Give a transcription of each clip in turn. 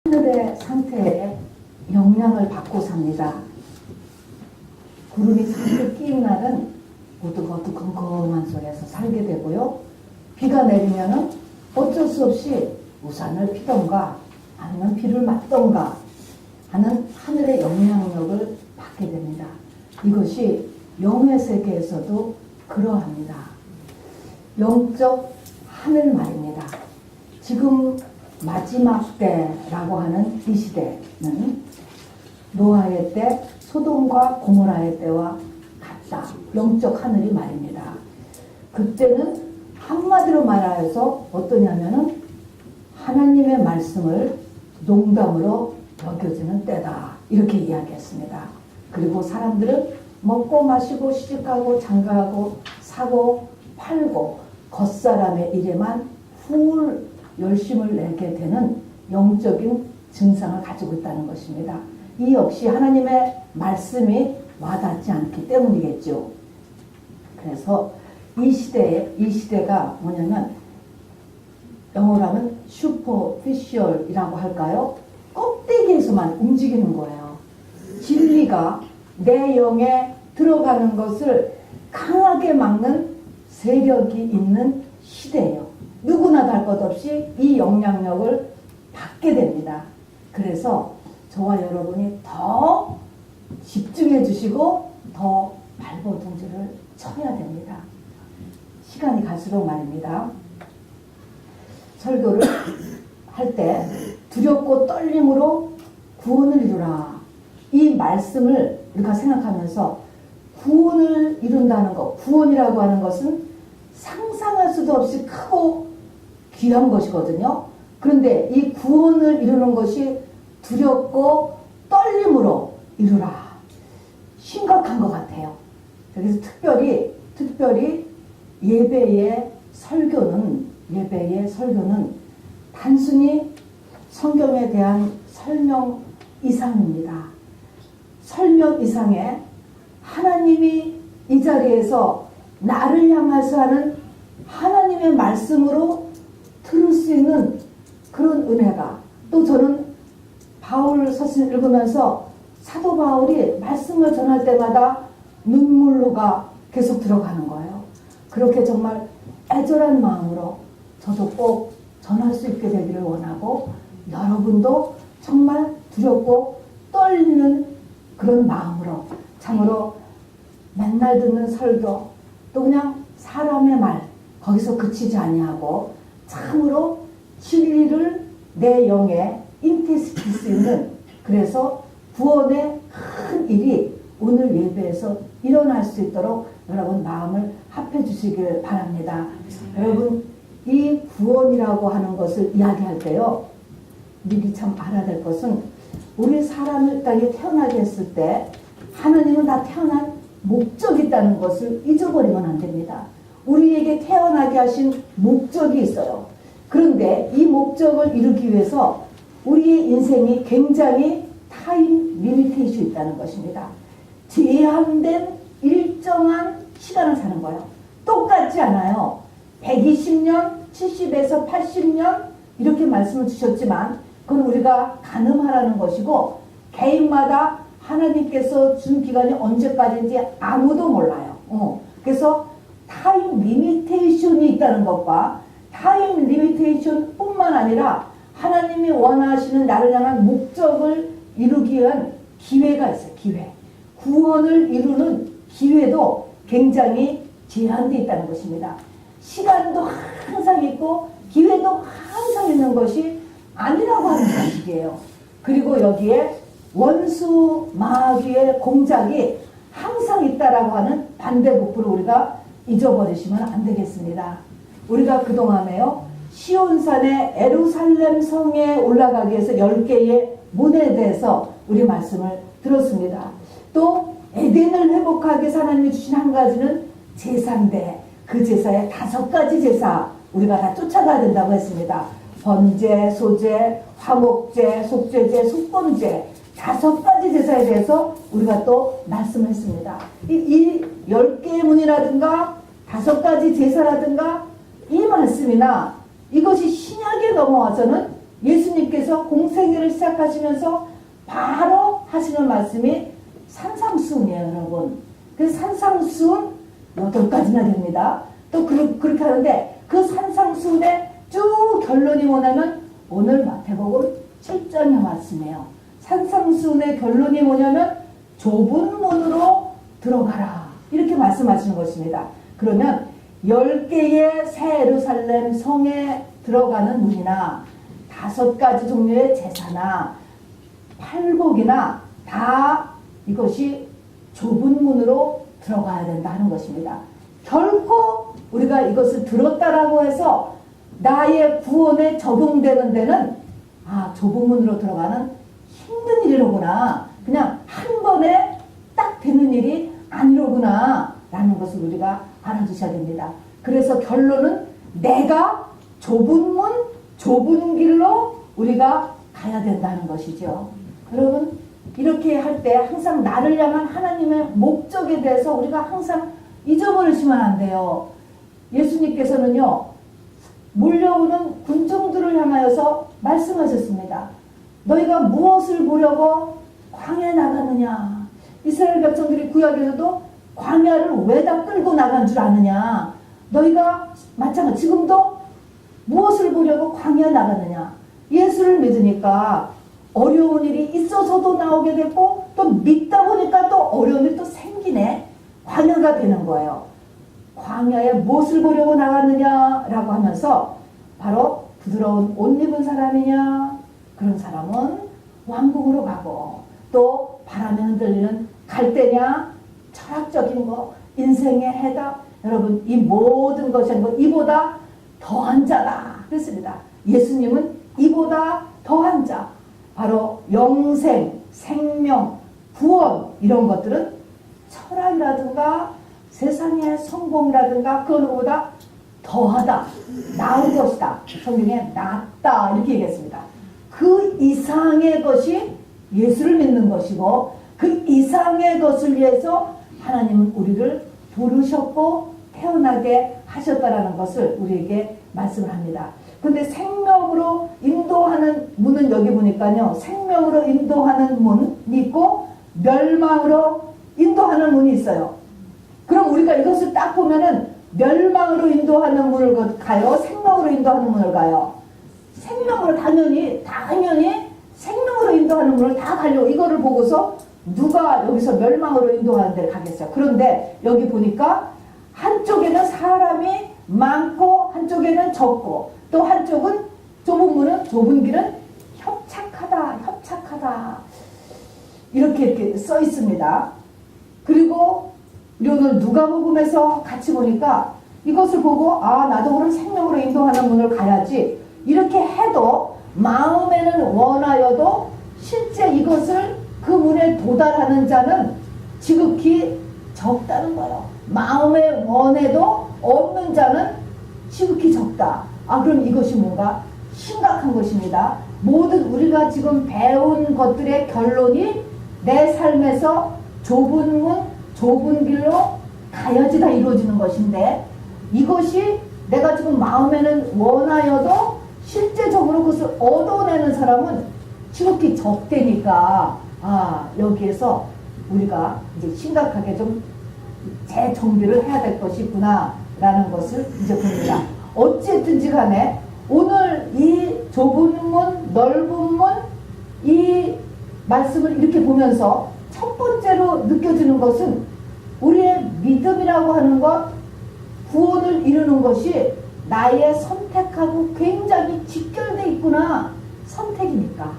하늘의 상태에 영향을 받고 삽니다. 구름이 잔뜩 끼인 날은 어두컴컴한 속에서 살게 되고요. 비가 내리면은 어쩔 수 없이 우산을 피던가 아니면 비를 맞던가 하는 하늘의 영향력을 받게 됩니다. 이것이 영의 세계에서도 그러합니다. 영적 하늘 말입니다. 지금 마지막 때라고 하는 이 시대는 노아의 때, 소돔과 고모라의 때와 같다. 영적 하늘이 말입니다. 그때는 한마디로 말하여서 어떠냐면은 하나님의 말씀을 농담으로 여겨지는 때다. 이렇게 이야기했습니다. 그리고 사람들은 먹고 마시고 시집가고 장가가고 사고 팔고 겉사람의 일에만 훌 열심을 내게 되는 영적인 증상을 가지고 있다는 것입니다. 이 역시 하나님의 말씀이 와닿지 않기 때문이겠죠. 그래서 이 시대가 뭐냐면 영어로 하면 슈퍼피셜이라고 할까요? 껍데기에서만 움직이는 거예요. 진리가 내 영에 들어가는 것을 강하게 막는 세력이 있는 시대예요. 누구나 달 것 없이 이 영향력을 받게 됩니다. 그래서 저와 여러분이 더 집중해 주시고 더 발버둥질을 쳐야 됩니다. 시간이 갈수록 말입니다. 설교를 할 때 두렵고 떨림으로 구원을 이루라. 이 말씀을 우리가 생각하면서 구원을 이룬다는 것, 구원이라고 하는 것은 상상할 수도 없이 크고 귀한 것이거든요. 그런데 이 구원을 이루는 것이 두렵고 떨림으로 이루라. 심각한 것 같아요. 그래서 특별히 예배의 설교는 단순히 성경에 대한 설명 이상입니다. 설명 이상에 하나님이 이 자리에서 나를 향해서 하는 하나님의 말씀으로 들을 수 있는 그런 은혜가, 또 저는 바울 서신 읽으면서 사도 바울이 말씀을 전할 때마다 눈물로가 계속 들어가는 거예요. 그렇게 정말 애절한 마음으로 저도 꼭 전할 수 있게 되기를 원하고, 여러분도 정말 두렵고 떨리는 그런 마음으로 참으로 맨날 듣는 설교, 또 그냥 사람의 말 거기서 그치지 아니하고 참으로 진리를 내 영에 인태시킬 수 있는, 그래서 구원의 큰 일이 오늘 예배에서 일어날 수 있도록 여러분 마음을 합해 주시길 바랍니다. 여러분, 이 구원이라고 하는 것을 이야기할 때요, 미리 참 알아야 될 것은, 우리 사람을 땅에 태어나게 했을 때 하나님은 다 태어난 목적이 있다는 것을 잊어버리면 안 됩니다. 우리에게 태어나게 하신 목적이 있어요. 그런데 이 목적을 이루기 위해서 우리의 인생이 굉장히 타임 리미테이션이 있다는 것입니다. 제한된 일정한 시간을 사는 거예요. 똑같지 않아요. 120년, 70에서 80년 이렇게 말씀을 주셨지만 그건 우리가 가늠하라는 것이고, 개인마다 하나님께서 준 기간이 언제까지인지 아무도 몰라요. 그래서 타임 리미테이션이 있다는 것과, 타임 리미테이션 뿐만 아니라 하나님이 원하시는 나를 향한 목적을 이루기 위한 기회가 있어요. 기회. 구원을 이루는 기회도 굉장히 제한되어 있다는 것입니다. 시간도 항상 있고 기회도 항상 있는 것이 아니라고 하는 사실이에요. 그리고 여기에 원수 마귀의 공작이 항상 있다라고 하는 반대복부를 우리가 잊어버리시면 안 되겠습니다. 우리가 그동안에요, 시온산의 예루살렘 성에 올라가기 위해서 10개의 문에 대해서 우리 말씀을 들었습니다. 또 에덴을 회복하기 위해서 하나님이 주신 한 가지는 제사인데, 그 제사의 5가지 제사 우리가 다 쫓아가야 된다고 했습니다. 번제, 소제, 화목제, 속죄제, 속건제, 5가지 제사에 대해서 우리가 또 말씀했습니다. 이 10개의 문이라든가 5가지 제사라든가 이 말씀이나 이것이 신약에 넘어와서는 예수님께서 공생애를 시작하시면서 바로 하시는 말씀이 산상수훈이에요, 여러분. 그 산상수훈 8가지나 됩니다. 또 그렇게 하는데 그 산상수훈의 쭉 결론이 뭐냐면 오늘 마태복음 7장의 말씀이에요. 산상수훈의 결론이 뭐냐면 좁은 문으로 들어가라. 이렇게 말씀하시는 것입니다. 그러면 10개의 새 예루살렘 성에 들어가는 문이나 5가지 종류의 제사나 팔복이나 다 이것이 좁은 문으로 들어가야 된다 하는 것입니다. 결코 우리가 이것을 들었다라고 해서 나의 구원에 적용되는 데는 좁은 문으로 들어가는 힘든 일이로구나. 그냥 한 번에 딱 되는 일이 아니로구나 라는 것을 우리가 알아두셔야 됩니다. 그래서 결론은 내가 좁은 문, 좁은 길로 우리가 가야 된다는 것이죠. 여러분, 이렇게 할 때 항상 나를 향한 하나님의 목적에 대해서 우리가 항상 잊어버리시면 안 돼요. 예수님께서는요, 몰려오는 군중들을 향하여서 말씀하셨습니다. 너희가 무엇을 보려고 광야에 나갔느냐? 이스라엘 백성들이 구약에서도 광야를 왜 다 끌고 나간 줄 아느냐? 너희가 마찬가지 지금도 무엇을 보려고 광야에 나갔느냐? 예수를 믿으니까 어려운 일이 있어서도 나오게 됐고 또 믿다 보니까 또 어려운 일이 또 생기네. 광야가 되는 거예요. 광야에 무엇을 보려고 나갔느냐라고 하면서 바로 부드러운 옷 입은 사람이냐? 그런 사람은 왕궁으로 가고 또 바람에 흔들리는 갈대냐? 철학적인 거, 인생의 해답. 여러분, 이 모든 것이 아니고 이보다 더한 자다 그랬습니다. 예수님은 이보다 더한 자, 바로 영생, 생명, 구원 이런 것들은 철학이라든가 세상의 성공이라든가 그거보다 더하다, 나은 것이다. 성경에 낫다 이렇게 얘기했습니다. 그 이상의 것이 예수를 믿는 것이고 그 이상의 것을 위해서 하나님은 우리를 부르셨고 태어나게 하셨다라는 것을 우리에게 말씀을 합니다. 근데 생명으로 인도하는 문은 여기 보니까요. 생명으로 인도하는 문이 있고 멸망으로 인도하는 문이 있어요. 그럼 우리가 이것을 딱 보면은 멸망으로 인도하는 문을 가요? 생명으로 인도하는 문을 가요? 생명으로 당연히 생명으로 인도하는 문을 다 가려고 이거를 보고서 누가 여기서 멸망으로 인도하는 데를 가겠어요. 그런데 여기 보니까 한쪽에는 사람이 많고 한쪽에는 적고 또 한쪽은 좁은 문은 좁은 길은 협착하다 이렇게 써 있습니다. 그리고 우리 오늘 누가복음에서 같이 보니까 이것을 보고 나도 그럼 생명으로 인도하는 문을 가야지 이렇게 해도 마음에는 원하여도 실제 이것을 그 문에 도달하는 자는 지극히 적다는 거예요. 마음에 원해도 없는 자는 지극히 적다. 그럼 이것이 뭔가 심각한 것입니다. 모든 우리가 지금 배운 것들의 결론이 내 삶에서 좁은 문, 좁은 길로 가야지 다 이루어지는 것인데 이것이 내가 지금 마음에는 원하여도 실제적으로 그것을 얻어내는 사람은 지극히 적대니까 여기에서 우리가 이제 심각하게 좀 재정비를 해야 될 것이 있구나 라는 것을 이제 봅니다. 어쨌든지 간에 오늘 이 좁은 문, 넓은 문, 이 말씀을 이렇게 보면서 첫 번째로 느껴지는 것은 우리의 믿음이라고 하는 것, 구원을 이루는 것이 나의 선택하고 굉장히 직결되어 있구나. 선택이니까.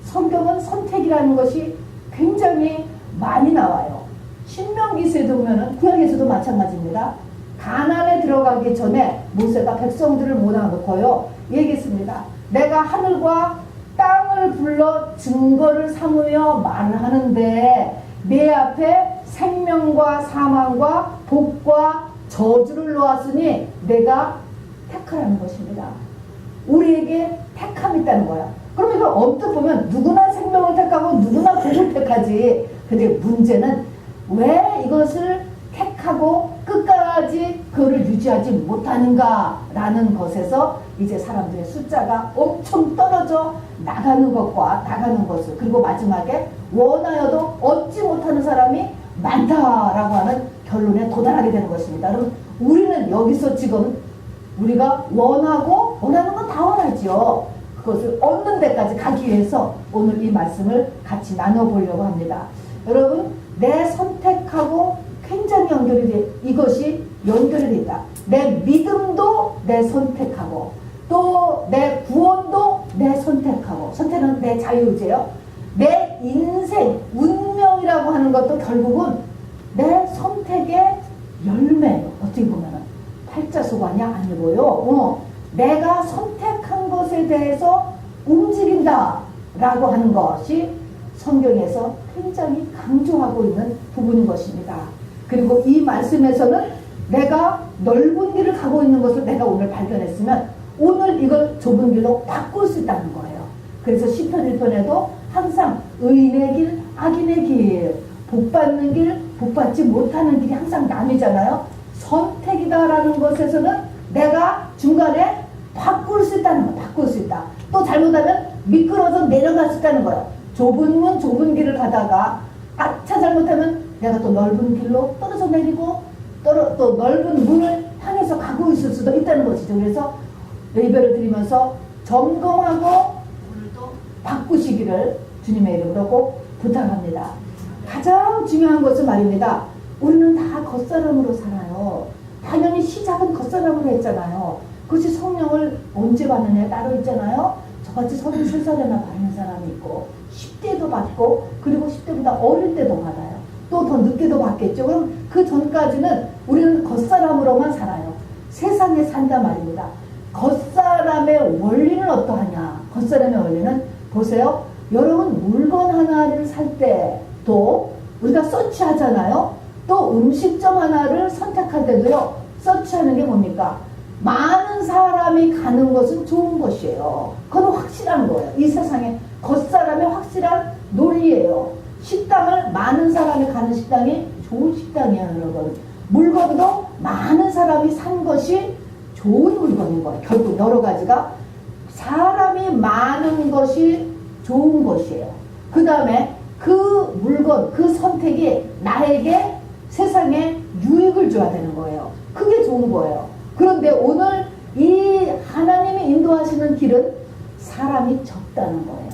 성경은 선택이라는 것이 굉장히 많이 나와요. 신명기서에도 보면은 구약에서도 마찬가지입니다. 가나안에 들어가기 전에 모세가 백성들을 모아놓고요 얘기했습니다. 내가 하늘과 땅을 불러 증거를 삼으며 말을 하는데 내 앞에 생명과 사망과 복과 저주를 놓았으니 내가 택하라는 것입니다. 우리에게 택함이 있다는 거야. 그럼 이걸 언뜻 보면 누구나 생명을 택하고 누구나 복을 택하지. 근데 문제는 왜 이것을 택하고 끝까지 그를 유지하지 못하는가 라는 것에서 이제 사람들의 숫자가 엄청 떨어져 나가는 것과 나가는 것을, 그리고 마지막에 원하여도 얻지 못하는 사람이 많다라고 하는 결론에 도달하게 되는 것입니다. 그럼 우리는 여기서 지금 우리가 원하는 건 다 원하지요. 그것을 얻는 데까지 가기 위해서 오늘 이 말씀을 같이 나눠보려고 합니다. 여러분, 내 선택하고 굉장히 이것이 연결이 되어 있다. 내 믿음도 내 선택하고, 또 내 구원도 내 선택하고, 선택은 내 자유의지예요. 내 인생, 운명이라고 하는 것도 결국은 내 선택의 열매예요. 어떻게 보면은 팔자소관이 아니고요. 내가 선택한 것에 대해서 움직인다 라고 하는 것이 성경에서 굉장히 강조하고 있는 부분인 것입니다. 그리고 이 말씀에서는 내가 넓은 길을 가고 있는 것을 내가 오늘 발견했으면 오늘 이걸 좁은 길로 바꿀 수 있다는 거예요. 그래서 시편 1편에도 항상 의인의 길, 악인의 길, 복받는 길, 복받지 못하는 길이 항상 남이잖아요. 선택이다라는 것에서는 내가 중간에 바꿀 수 있다는 거예요. 바꿀 수 있다. 또 잘못하면 미끄러져 내려갈 수 있다는 거예요. 좁은 문, 좁은 길을 가다가 아차 잘못하면 내가 또 넓은 길로 떨어져 내리고 또 넓은 문을 향해서 가고 있을 수도 있다는 것이죠. 그래서 예배를 드리면서 점검하고 오늘도 바꾸시기를 주님의 이름으로 꼭 부탁합니다. 가장 중요한 것은 말입니다. 우리는 다 겉사람으로 살아요. 당연히 시작은 겉사람으로 했잖아요. 그것이 성령을 언제 받느냐에 따로 있잖아요. 저같이 33살에나 받는 사람이 있고 10대도 받고 그리고 10대보다 어릴 때도 받아요. 또 더 늦게도 받겠죠. 그럼 그 전까지는 우리는 겉사람으로만 살아요. 세상에 산다 말입니다. 겉사람의 원리는 어떠하냐. 겉사람의 원리는 보세요. 여러분 물건 하나를 살 때도 우리가 서치하잖아요. 또 음식점 하나를 선택할 때도요. 서치하는 게 뭡니까? 많은 사람이 가는 것은 좋은 것이에요. 그건 확실한 거예요. 이 세상에 겉사람의 확실한 논리예요. 식당을 많은 사람이 가는 식당이 좋은 식당이에요, 여러분. 물건도 많은 사람이 산 것이 좋은 물건인 거예요. 결국 여러 가지가 사람이 많은 것이 좋은 것이에요. 그 다음에 그 물건, 그 선택이 나에게 세상에 유익을 줘야 되는 거예요. 그게 좋은 거예요. 그런데 오늘 이 하나님이 인도하시는 길은 사람이 적다는 거예요.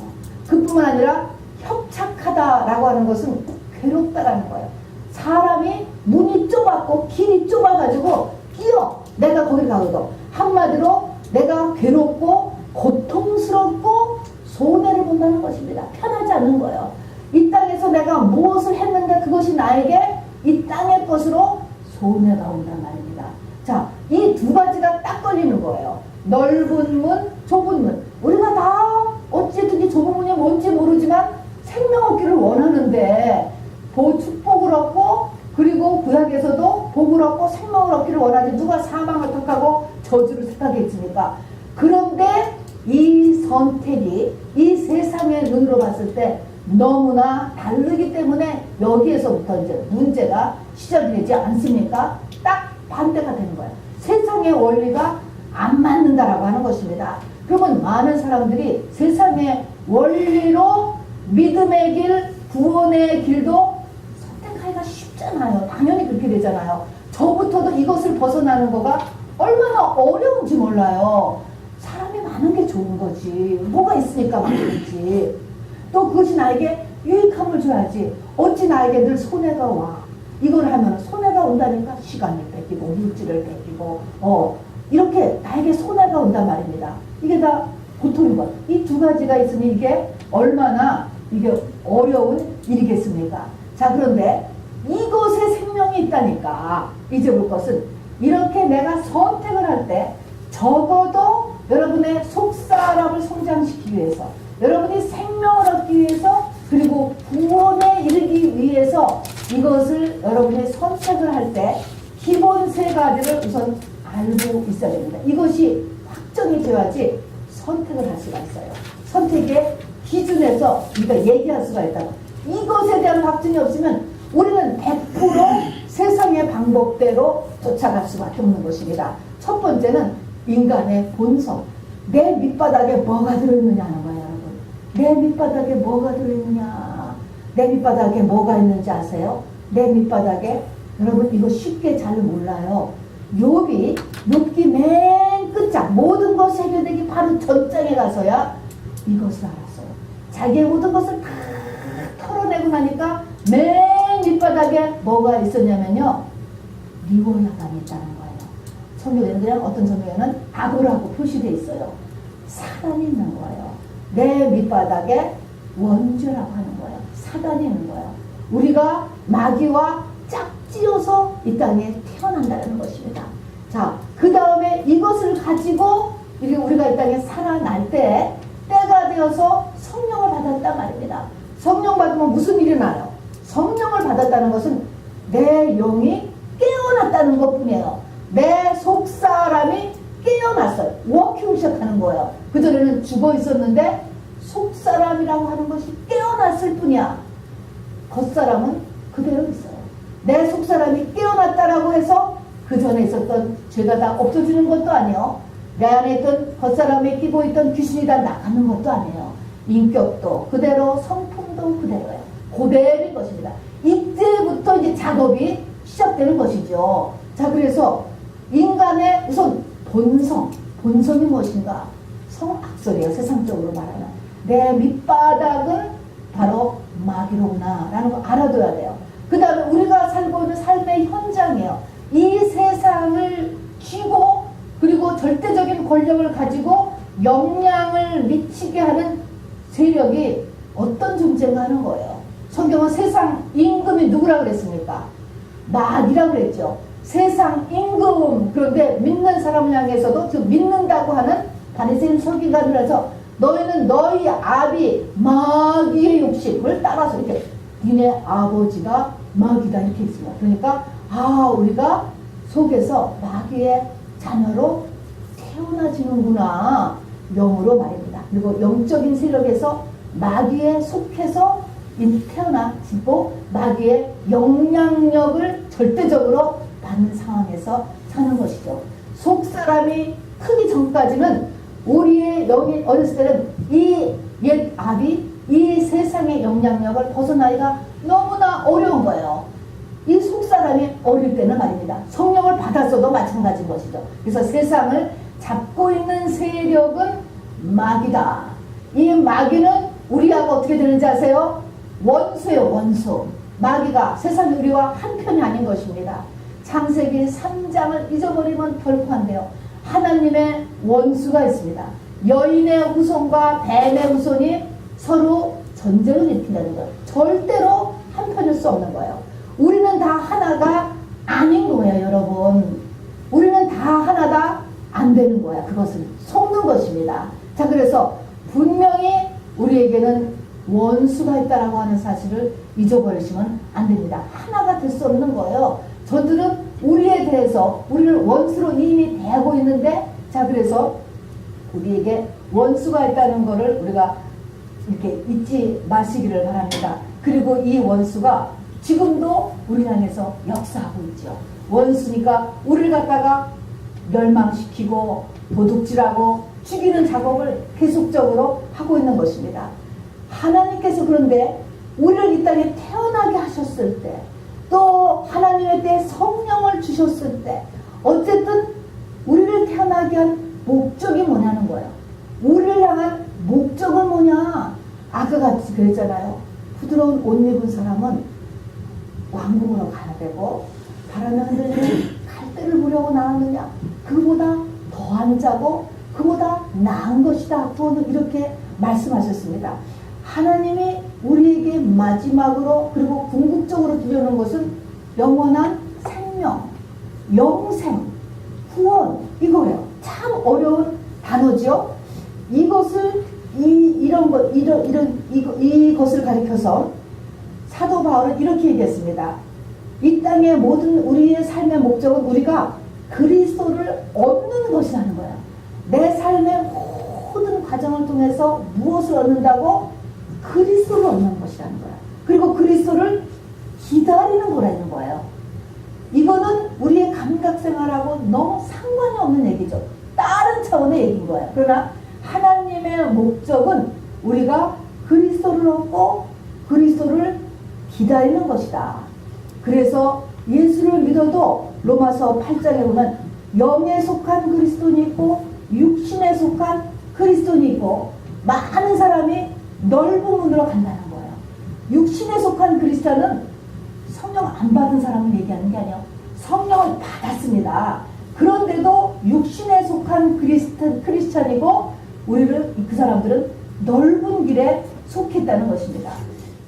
그뿐만 아니라 협착하다라고 하는 것은 괴롭다라는 거예요. 사람이 문이 좁았고 길이 좁아가지고 끼어 내가 거기를 가거든. 한마디로 내가 괴롭고 고통스럽고 손해를 본다는 것입니다. 편하지 않는 거예요. 이 땅에서 내가 무엇을 했는데 그것이 나에게 이 땅의 것으로 손해가 온단 말입니다. 자, 이 두 가지가 딱 걸리는 거예요. 넓은 문, 좁은 문. 우리가 다 어찌든 이 좁은 문이 뭔지 모르지만 생명 얻기를 원하는데 축복을 얻고 그리고 구약에서도 복을 얻고 생명을 얻기를 원하지 누가 사망을 택하고 저주를 택하겠습니까? 그런데 이 선택이 이 세상의 눈으로 봤을 때 너무나 다르기 때문에 여기에서부터 이제 문제가 시작이 되지 않습니까? 딱 반대가 되는 거예요. 세상의 원리가 안 맞는다라고 하는 것입니다. 그러면 많은 사람들이 세상의 원리로 믿음의 길, 구원의 길도 선택하기가 쉽잖아요. 당연히 그렇게 되잖아요. 저부터도 이것을 벗어나는 거가 얼마나 어려운지 몰라요. 사람이 많은 게 좋은 거지. 뭐가 있으니까 많은지. 또 그것이 나에게 유익함을 줘야지. 어찌 나에게 늘 손해가 와. 이걸 하면 손해가 온다니까 시간을 뺏기고 물질을 뺏기고 이렇게 나에게 손해가 온단 말입니다. 이게 다 고통인 것. 이 두 가지가 있으니 이게 얼마나 이게 어려운 일이겠습니까? 자, 그런데 이것에 생명이 있다니까 이제 볼 것은 이렇게 내가 선택을 할 때 적어도 여러분의 속사람을 성장시키기 위해서 여러분이 생명을 얻기 위해서 그리고 구원에 이르기 위해서 이것을 여러분이 선택을 할 때 기본 세 가지를 우선 알고 있어야 됩니다. 이것이 확정이 되어야지 선택을 할 수가 있어요. 선택의 기준에서 우리가 얘기할 수가 있다고. 이것에 대한 확증이 없으면 우리는 100% 세상의 방법대로 쫓아갈 수밖에 없는 것입니다. 첫 번째는 인간의 본성. 내 밑바닥에 뭐가 들어있느냐 하는 거예요, 여러분. 내 밑바닥에 뭐가 들어있느냐. 내 밑바닥에 뭐가 있는지 아세요? 내 밑바닥에, 여러분 이거 쉽게 잘 몰라요. 욥기 맨 끝장, 모든 것이 해결되기 바로 전장에 가서야 이것을 알았어요. 자기의 모든 것을 다 털어내고 나니까 맨 밑바닥에 뭐가 있었냐면요, 리워야단이 있다는 거예요. 성경에는 그냥 어떤 성경에는 악어라고 표시되어 있어요. 사단이 있는 거예요. 내 밑바닥에 원죄라고 하는 거예요. 사단이 있는 거예요. 우리가 마귀와 짝지어서 이 땅에 태어난다는 것입니다. 자, 그 다음에 이것을 가지고 우리가 이 땅에 살아날 때 때가 되어서 성령을 받았단 말입니다. 성령 받으면 무슨 일이 나요? 성령을 받았다는 것은 내 영이 깨어났다는 것 뿐이에요. 내 속사람이 깨어났어요. 워킹 시작하는 거예요. 그전에는 죽어 있었는데 속사람이라고 하는 것이 깨어났을 뿐이야. 겉사람은 그대로 있어요. 내 속사람이 깨어났다라고 해서 그 전에 있었던 죄가 다 없어지는 것도 아니에요. 내 안에 있던 겉사람에 끼고 있던 귀신이 다 나가는 것도 아니에요. 인격도 그대로, 성품도 그대로예요. 그대로인 것입니다. 이때부터 이제 작업이 시작되는 것이죠. 자, 그래서 인간의 우선 본성이 무엇인가? 성악설이에요. 세상적으로 말하면. 내 밑바닥은 바로 마귀로구나 라는 거 알아둬야 돼요. 그 다음에 우리가 살고 있는 삶의 현장이에요. 이 세상을 쥐고 그리고 절대적인 권력을 가지고 영향을 미치게 하는 세력이 어떤 존재가 하는 거예요. 성경은 세상 임금이 누구라 그랬습니까? 마귀라 그랬죠. 세상 임금. 그런데 믿는 사람을 향해서도 그 믿는다고 하는 바리새인 서기관을 해서 너희는 너희 아비 마귀의 욕심을 따라서 이렇게 니네 아버지가 마귀다 이렇게 있습니다. 그러니까 우리가 속에서 마귀의 자녀로 태어나지는구나, 영으로 말입니다. 그리고 영적인 세력에서 마귀에 속해서 태어나지고 마귀의 영향력을 절대적으로 받는 상황에서 사는 것이죠. 속사람이 크기 전까지는 우리의 영이 어렸을 때는 이 옛 압이 이 세상의 영향력을 벗어나기가 너무나 어려운 거예요. 이 속사람이 어릴 때는 말입니다. 성령을 받았어도 마찬가지인 것이죠. 그래서 세상을 잡고 있는 세력은 마귀다. 이 마귀는 우리하고 어떻게 되는지 아세요? 원수예요, 원수. 마귀가 세상이 우리와 한편이 아닌 것입니다. 창세기 3장을 잊어버리면 결코 안 돼요. 하나님의 원수가 있습니다. 여인의 후손과 뱀의 후손이 서로 전쟁을 일으킨다는 거예요. 절대로 한편일 수 없는 거예요. 우리는 다 하나가 아닌 거예요, 여러분. 우리는 다 하나다 안 되는 거야. 그것은 속는 것입니다. 자, 그래서 분명히 우리에게는 원수가 있다라고 하는 사실을 잊어버리시면 안 됩니다. 하나가 될 수 없는 거예요. 저들은 우리에 대해서 우리를 원수로 이미 대하고 있는데, 자, 그래서 우리에게 원수가 있다는 것을 우리가 이렇게 잊지 마시기를 바랍니다. 그리고 이 원수가 지금도 우리 향해서 역사하고 있죠. 원수니까 우리를 갖다가 멸망시키고 도둑질하고 죽이는 작업을 계속적으로 하고 있는 것입니다. 하나님께서 그런데 우리를 이 땅에 태어나게 하셨을 때, 또 하나님의 때 성령을 주셨을 때, 어쨌든 우리를 태어나게 한 목적이 뭐냐는 거예요. 우리를 향한 목적은 뭐냐? 아까 같이 그랬잖아요. 부드러운 옷 입은 사람은 왕궁으로 가야 되고, 바람에 흔들리는 갈대를 보려고 나왔느냐? 그보다 더한 자고 그보다 나은 것이다. 또는 이렇게 말씀하셨습니다. 하나님이 우리에게 마지막으로 그리고 궁극적으로 주려는 것은 영원한 생명, 영생, 구원, 이거예요. 참 어려운 단어죠. 이것을 이것을 가리켜서 사도 바울은 이렇게 얘기했습니다. 이 땅의 모든 우리의 삶의 목적은 우리가 그리스도를 얻는 것이라는 거예요. 내 삶의 모든 과정을 통해서 무엇을 얻는다고? 그리스도를 얻는 것이라는 거예요. 그리고 그리스도를 기다리는 거라는 거예요. 이거는 우리의 감각생활하고 너무 상관이 없는 얘기죠. 다른 차원의 얘기인 거예요. 그러나 구원의 목적은 우리가 그리스도를 얻고 그리스도를 기다리는 것이다. 그래서 예수를 믿어도 로마서 8장에 보면 영에 속한 그리스도인이 있고 육신에 속한 그리스도인이 있고 많은 사람이 넓은 문으로 간다는 거예요. 육신에 속한 그리스도는 성령 안 받은 사람을 얘기하는 게 아니에요. 성령을 받았습니다. 그런데도 육신에 속한 크리스찬이고 우리를 그 사람들은 넓은 길에 속했다는 것입니다.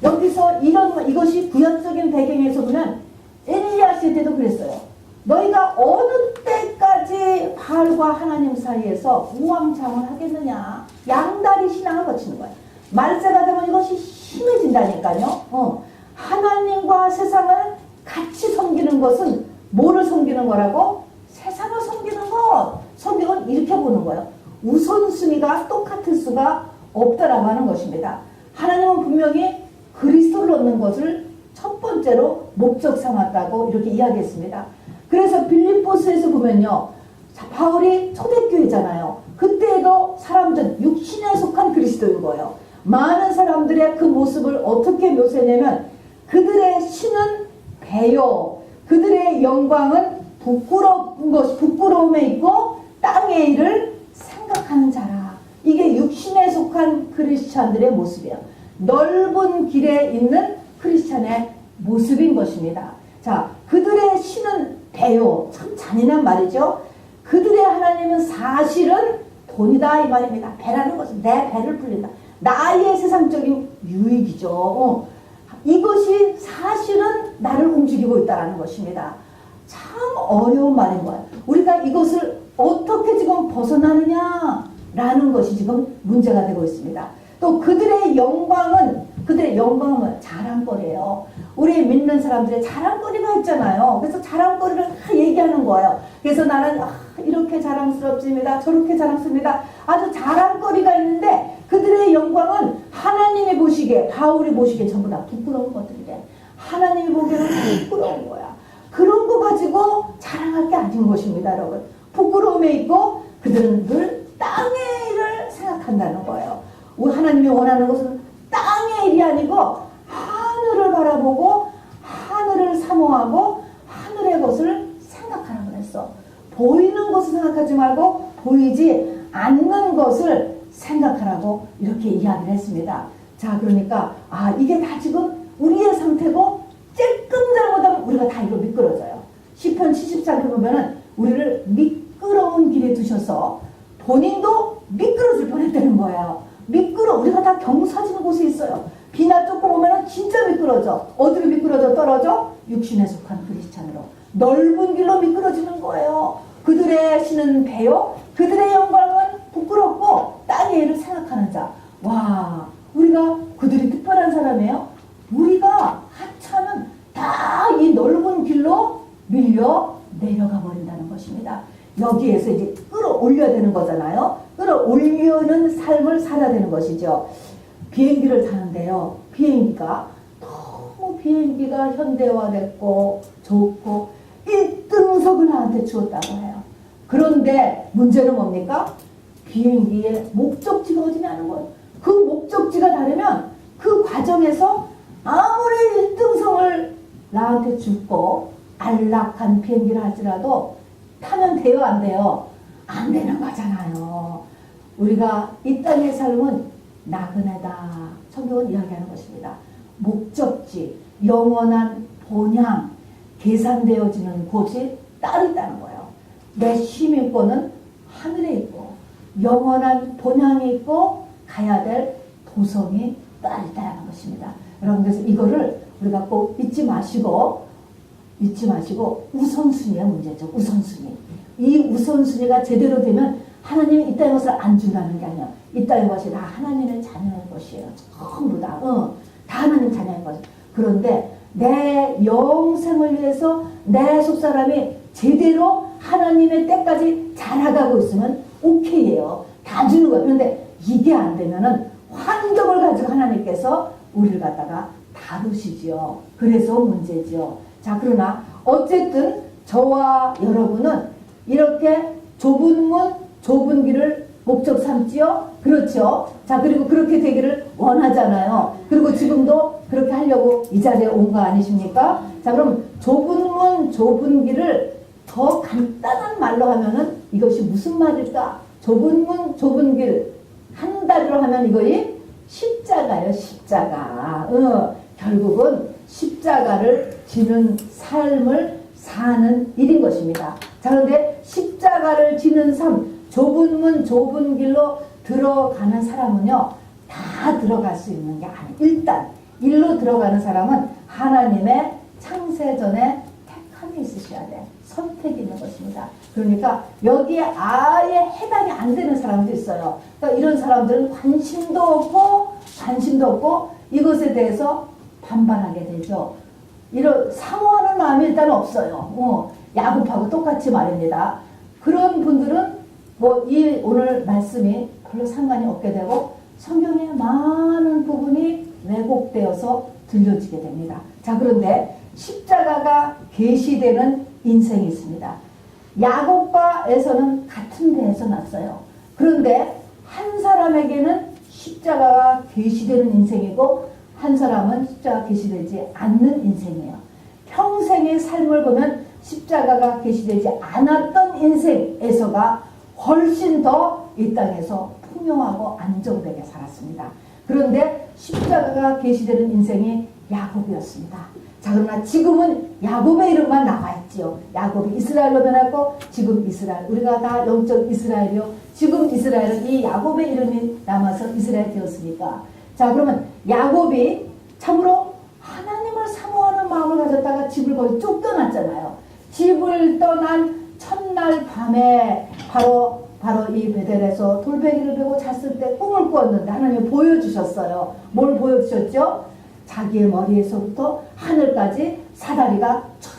여기서 이것이 구약적인 배경에서 보면 엘리야 시대도 그랬어요. 너희가 어느 때까지 바알과 하나님 사이에서 우왕좌왕을 하겠느냐. 양다리 신앙을 거치는 거예요. 말세가 되면 이것이 심해진다니까요. 하나님과 세상을 같이 섬기는 것은 뭐를 섬기는 거라고? 세상을 섬기는 것. 성경은 이렇게 보는 거예요. 우선순위가 똑같을 수가 없다라고 하는 것입니다. 하나님은 분명히 그리스도를 얻는 것을 첫 번째로 목적 삼았다고 이렇게 이야기했습니다. 그래서 빌립보스에서 보면요. 바울이 초대교회잖아요. 그때에도 사람들 육신에 속한 그리스도인 거예요. 많은 사람들의 그 모습을 어떻게 묘사했냐면 그들의 신은 배요. 그들의 영광은 부끄러움에 있고 땅의 일을 생각하는 자라. 이게 육신에 속한 크리스찬들의 모습이에요. 넓은 길에 있는 크리스찬의 모습인 것입니다. 자, 그들의 신은 배요. 참 잔인한 말이죠. 그들의 하나님은 사실은 돈이다 이 말입니다. 배라는 것은 내 배를 불린다. 나의 세상적인 유익이죠. 이것이 사실은 나를 움직이고 있다는 것입니다. 참 어려운 말인 거예요. 우리가 이것을 어떻게 지금 벗어나느냐라는 것이 지금 문제가 되고 있습니다. 또 그들의 영광은 자랑거리예요. 우리 믿는 사람들의 자랑거리가 있잖아요. 그래서 자랑거리를 다 얘기하는 거예요. 그래서 나는 이렇게 자랑스럽습니다. 저렇게 자랑스럽습니다. 아주 자랑거리가 있는데 그들의 영광은 하나님이 보시기에, 바울이 보시기에 전부 다 부끄러운 것들이래. 하나님이 보기에는 부끄러운 거야. 그런 거 가지고 자랑할 게 아닌 것입니다, 여러분. 부끄러움에 있고 그들은 늘 땅의 일을 생각한다는 거예요. 하나님이 원하는 것은 땅의 일이 아니고 하늘을 바라보고 하늘을 사모하고 하늘의 것을 생각하라고 그랬어. 보이는 것을 생각하지 말고 보이지 않는 것을 생각하라고 이렇게 이야기를 했습니다. 자, 그러니까 이게 다 지금 우리의 상태고 조금 잘못하면 우리가 다 이거 미끄러져요. 시편 74편 보면은 우리를 미끄러운 길에 두셔서 본인도 미끄러질 뻔했다는 거예요. 우리가 다 경사진 곳에 있어요. 비나 조금 오면 진짜 미끄러져. 어디로 미끄러져 떨어져? 육신에 속한 크리스찬으로. 넓은 길로 미끄러지는 거예요. 그들의 신은 배요. 그들의 영광은 부끄럽고 땅의 일을 생각하는 자. 와, 우리가 그들이 특별한 사람이에요. 우리가 하찮은 다 이 넓은 길로 밀려 내려가 버린다는 것입니다. 여기에서 이제 끌어올려야 되는 거잖아요. 끌어올리는 삶을 살아야 되는 것이죠. 비행기를 타는데요. 비행기가 현대화됐고 좋고 1등석을 나한테 주었다고 해요. 그런데 문제는 뭡니까? 비행기의 목적지가 어디냐는 거예요. 그 목적지가 다르면 그 과정에서 아무리 1등석을 나한테 주고 안락한 비행기를 할지라도 타면 돼요, 안 돼요? 안 되는 거잖아요. 우리가 이 땅의 삶은 나그네다. 성경은 이야기하는 것입니다. 목적지, 영원한 본향, 계산되어지는 곳이 따로 있다는 거예요. 내 시민권은 하늘에 있고 영원한 본향이 있고 가야 될 도성이 따로 있다는 것입니다. 여러분, 그래서 이거를 우리가 꼭 잊지 마시고 우선순위의 문제죠. 우선순위. 이 우선순위가 제대로 되면 하나님이 이 땅의 것을 안 준다는 게 아니야. 이 땅의 것이 다 하나님의 자녀의 것이에요. 전부 다. 다 하나님 자녀의 것. 그런데 내 영생을 위해서 내 속사람이 제대로 하나님의 때까지 자라가고 있으면 오케이예요. 다 주는 거예요. 그런데 이게 안 되면은 환경을 가지고 하나님께서 우리를 갖다가 다루시지요. 그래서 문제지요. 자, 그러나 어쨌든 저와 여러분은 이렇게 좁은 문, 좁은 길을 목적 삼지요? 그렇죠. 자, 그리고 그렇게 되기를 원하잖아요. 그리고 지금도 그렇게 하려고 이 자리에 온 거 아니십니까? 자, 그럼 좁은 문, 좁은 길을 더 간단한 말로 하면은 이것이 무슨 말일까? 좁은 문, 좁은 길. 한 달로 하면 이거이 십자가예요, 십자가. 결국은 십자가를 지는 삶을 사는 일인 것입니다. 자, 그런데 십자가를 지는 삶, 좁은 문, 좁은 길로 들어가는 사람은요, 다 들어갈 수 있는 게 아니에요. 일단, 일로 들어가는 사람은 하나님의 창세전에 택함이 있으셔야 돼. 선택이 있는 것입니다. 그러니까 여기에 아예 해당이 안 되는 사람도 있어요. 그러니까 이런 사람들은 관심도 없고 이것에 대해서 반발하게 되죠. 이런 사모하는 마음이 일단 없어요. 야곱하고 똑같이 말입니다. 그런 분들은 뭐 이 오늘 말씀이 별로 상관이 없게 되고 성경의 많은 부분이 왜곡되어서 들려지게 됩니다. 자, 그런데 십자가가 계시되는 인생이 있습니다. 야곱과 에서는 같은 데에서 났어요. 그런데 한 사람에게는 십자가가 계시되는 인생이고 한 사람은 십자가가 계시되지 않는 인생이에요. 평생의 삶을 보면 십자가가 계시되지 않았던 인생에서가 훨씬 더 이 땅에서 풍요하고 안정되게 살았습니다. 그런데 십자가가 계시되는 인생이 야곱이었습니다. 자, 그러나 지금은 야곱의 이름만 남아있지요. 야곱이 이스라엘로 변했고 지금 이스라엘, 우리가 다 영적 이스라엘이요. 지금 이스라엘은 이 야곱의 이름이 남아서 이스라엘 되었으니까. 자, 그러면 야곱이 참으로 하나님을 사모하는 마음을 가졌다가 집을 거의 쫓겨났잖아요. 집을 떠난 첫날 밤에 바로 이 베델에서 돌베개를 베고 잤을 때 꿈을 꾸었는데 하나님이 보여주셨어요. 뭘 보여주셨죠? 자기의 머리에서부터 하늘까지 사다리가 쫙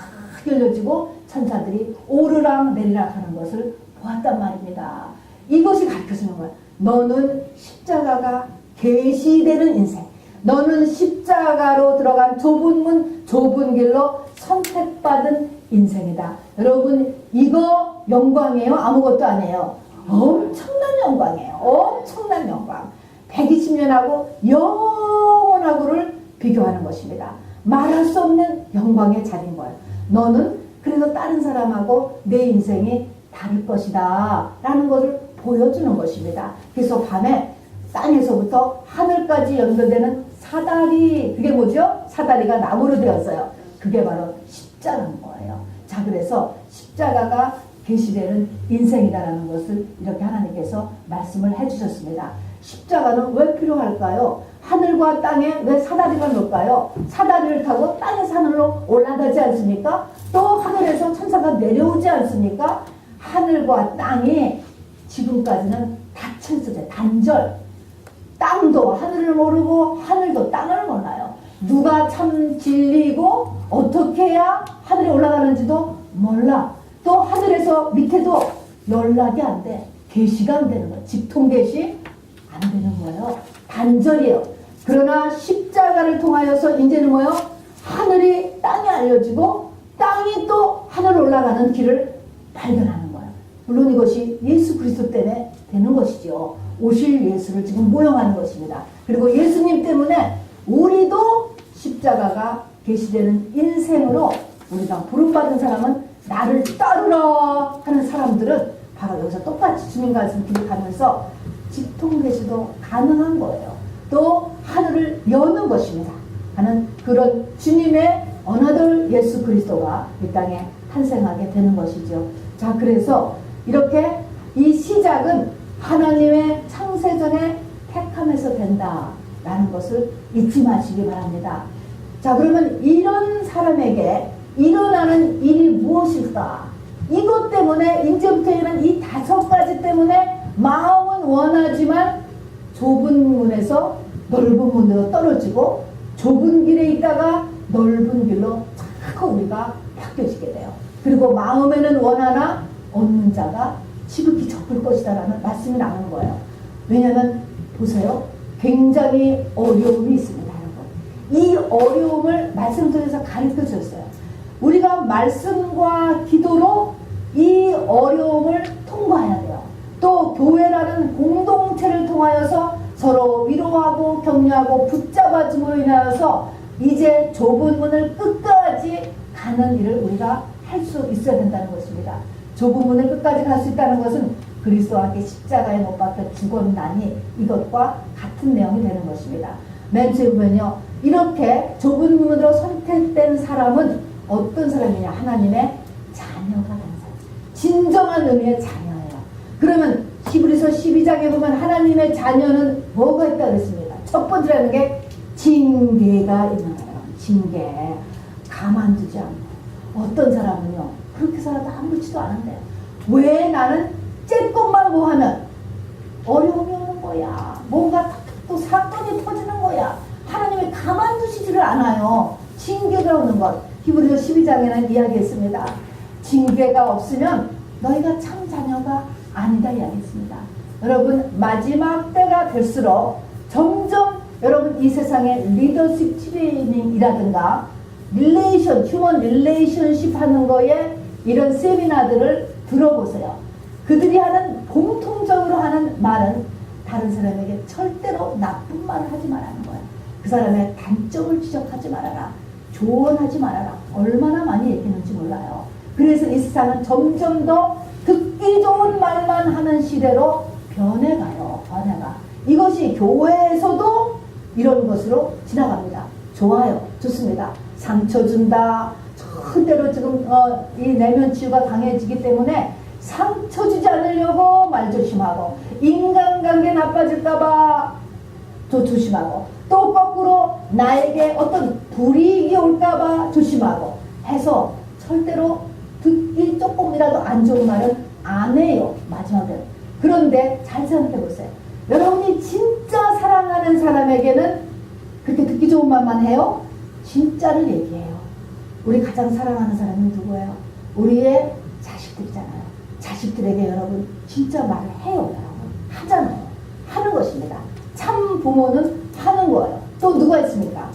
열려지고 천사들이 오르락 내리락 하는 것을 보았단 말입니다. 이것이 가르쳐주는 거야. 너는 십자가가 계시되는 인생, 너는 십자가로 들어간 좁은 문, 좁은 길로 선택받은 인생이다. 여러분, 이거 영광이에요? 아무것도 아니에요. 엄청난 영광이에요. 엄청난 영광. 120년하고 영원하고를 비교하는 것입니다. 말할 수 없는 영광의 자리인 거예요. 너는 그래서 다른 사람하고 내 인생이 다를 것이다 라는 것을 보여주는 것입니다. 그래서 밤에 땅에서부터 하늘까지 연결되는 사다리, 그게 뭐죠? 사다리가 나무로 되었어요. 그게 바로 십자가인 거예요. 자, 그래서 십자가가 계시되는 인생이다라는 것을 이렇게 하나님께서 말씀을 해주셨습니다. 십자가는 왜 필요할까요? 하늘과 땅에 왜 사다리가 놓을까요? 사다리를 타고 땅에서 하늘로 올라가지 않습니까? 또 하늘에서 천사가 내려오지 않습니까? 하늘과 땅이 지금까지는 닫혀 있었어요. 단절. 땅도 하늘을 모르고 하늘도 땅을 몰라요. 누가 참 진리이고 어떻게 해야 하늘에 올라가는지도 몰라. 또 하늘에서 밑에도 연락이 안 돼. 계시가 안 되는 거예요. 직통계시 안 되는 거예요. 단절이에요. 그러나 십자가를 통하여서 이제는 뭐예요? 하늘이 땅에 알려지고 땅이 또 하늘 올라가는 길을 발견하는 거예요. 물론 이것이 예수 그리스도 때문에 되는 것이죠. 오실 예수를 지금 모형하는 것입니다. 그리고 예수님 때문에 우리도 십자가가 계시되는 인생으로 우리가 부름받은 사람은 나를 따르라 하는 사람들은 바로 여기서 똑같이 주님 말씀 기록하면서 직통계시도 가능한 거예요. 또 하늘을 여는 것입니다. 하는 그런 주님의 어나들 예수 그리스도가 이 땅에 탄생하게 되는 것이죠. 자, 그래서 이렇게 이 시작은 하나님의 창세전에 택함에서 된다라는 것을 잊지 마시기 바랍니다. 자, 그러면 이런 사람에게 일어나는 일이 무엇일까? 이것 때문에 이제부터 일어난 이 5가지 때문에 마음은 원하지만 좁은 문에서 넓은 문으로 떨어지고 좁은 길에 있다가 넓은 길로 자꾸 우리가 바뀌어지게 돼요. 그리고 마음에는 원하나 얻는 자가 지극히 적을 것이다 라는 말씀이 나오는 거예요. 왜냐하면 보세요. 굉장히 어려움이 있습니다. 여러분. 이 어려움을 말씀 통해서 가르쳐 주셨어요. 우리가 말씀과 기도로 이 어려움을 통과해야 돼요. 또 교회라는 공동체를 통하여서 서로 위로하고 격려하고 붙잡아줌으로 인하여서 이제 좁은 문을 끝까지 가는 일을 우리가 할 수 있어야 된다는 것입니다. 좁은 문을 끝까지 갈 수 있다는 것은 그리스도와 함께 십자가에 못 박혀 죽었나니 이것과 같은 내용이 되는 것입니다. 맨 뒤에 보면요, 이렇게 좁은 문으로 선택된 사람은 어떤 사람이냐? 하나님의 자녀가 된 사람, 진정한 의미의 자녀예요. 그러면 히브리서 12장에 보면 하나님의 자녀는 뭐가 있다고 그랬습니다. 첫 번째라는 게 징계가 있는 거예요. 징계. 가만두지 않고. 어떤 사람은요, 그렇게 살아도 아무렇지도 않은데 왜 나는 쬐끔만 뭐 하면 어려움이 오는 거야. 뭔가 또 사건이 터지는 거야. 하나님이 가만두시지를 않아요. 징계가 오는 것. 히브리서 12장에는 이야기했습니다. 징계가 없으면 너희가 참 자녀가 아니다 이야기했습니다. 여러분, 마지막 때가 될수록 점점 여러분 이 세상의 리더십 트레이닝이라든가 휴먼 릴레이션십 하는 거에 이런 세미나들을 들어보세요. 그들이 하는 공통적으로 하는 말은 다른 사람에게 절대로 나쁜 말을 하지 말라는 거예요. 그 사람의 단점을 지적하지 말아라. 조언하지 말아라. 얼마나 많이 얘기했는지 몰라요. 그래서 이 세상은 점점 더 듣기 좋은 말만 하는 시대로 변해가요. 변해가. 이것이 교회에서도 이런 것으로 지나갑니다. 좋아요. 좋습니다. 상처 준다. 그대로 지금 이 내면 치유가 강해지기 때문에 상처 주지 않으려고 말 조심하고, 인간관계 나빠질까봐 또 조심하고, 또 거꾸로 나에게 어떤 불이익이 올까봐 조심하고 해서 절대로 듣기 조금이라도 안 좋은 말은 안 해요. 마지막에. 그런데 잘 생각해 보세요. 여러분이 진짜 사랑하는 사람에게는 그렇게 듣기 좋은 말만 해요? 진짜를 얘기해요. 우리 가장 사랑하는 사람이 누구예요? 우리의 자식들이잖아요. 자식들에게 여러분 진짜 말을 해요. 여러분 하잖아요. 하는 것입니다. 참 부모는 하는 거예요. 또 누가 있습니까?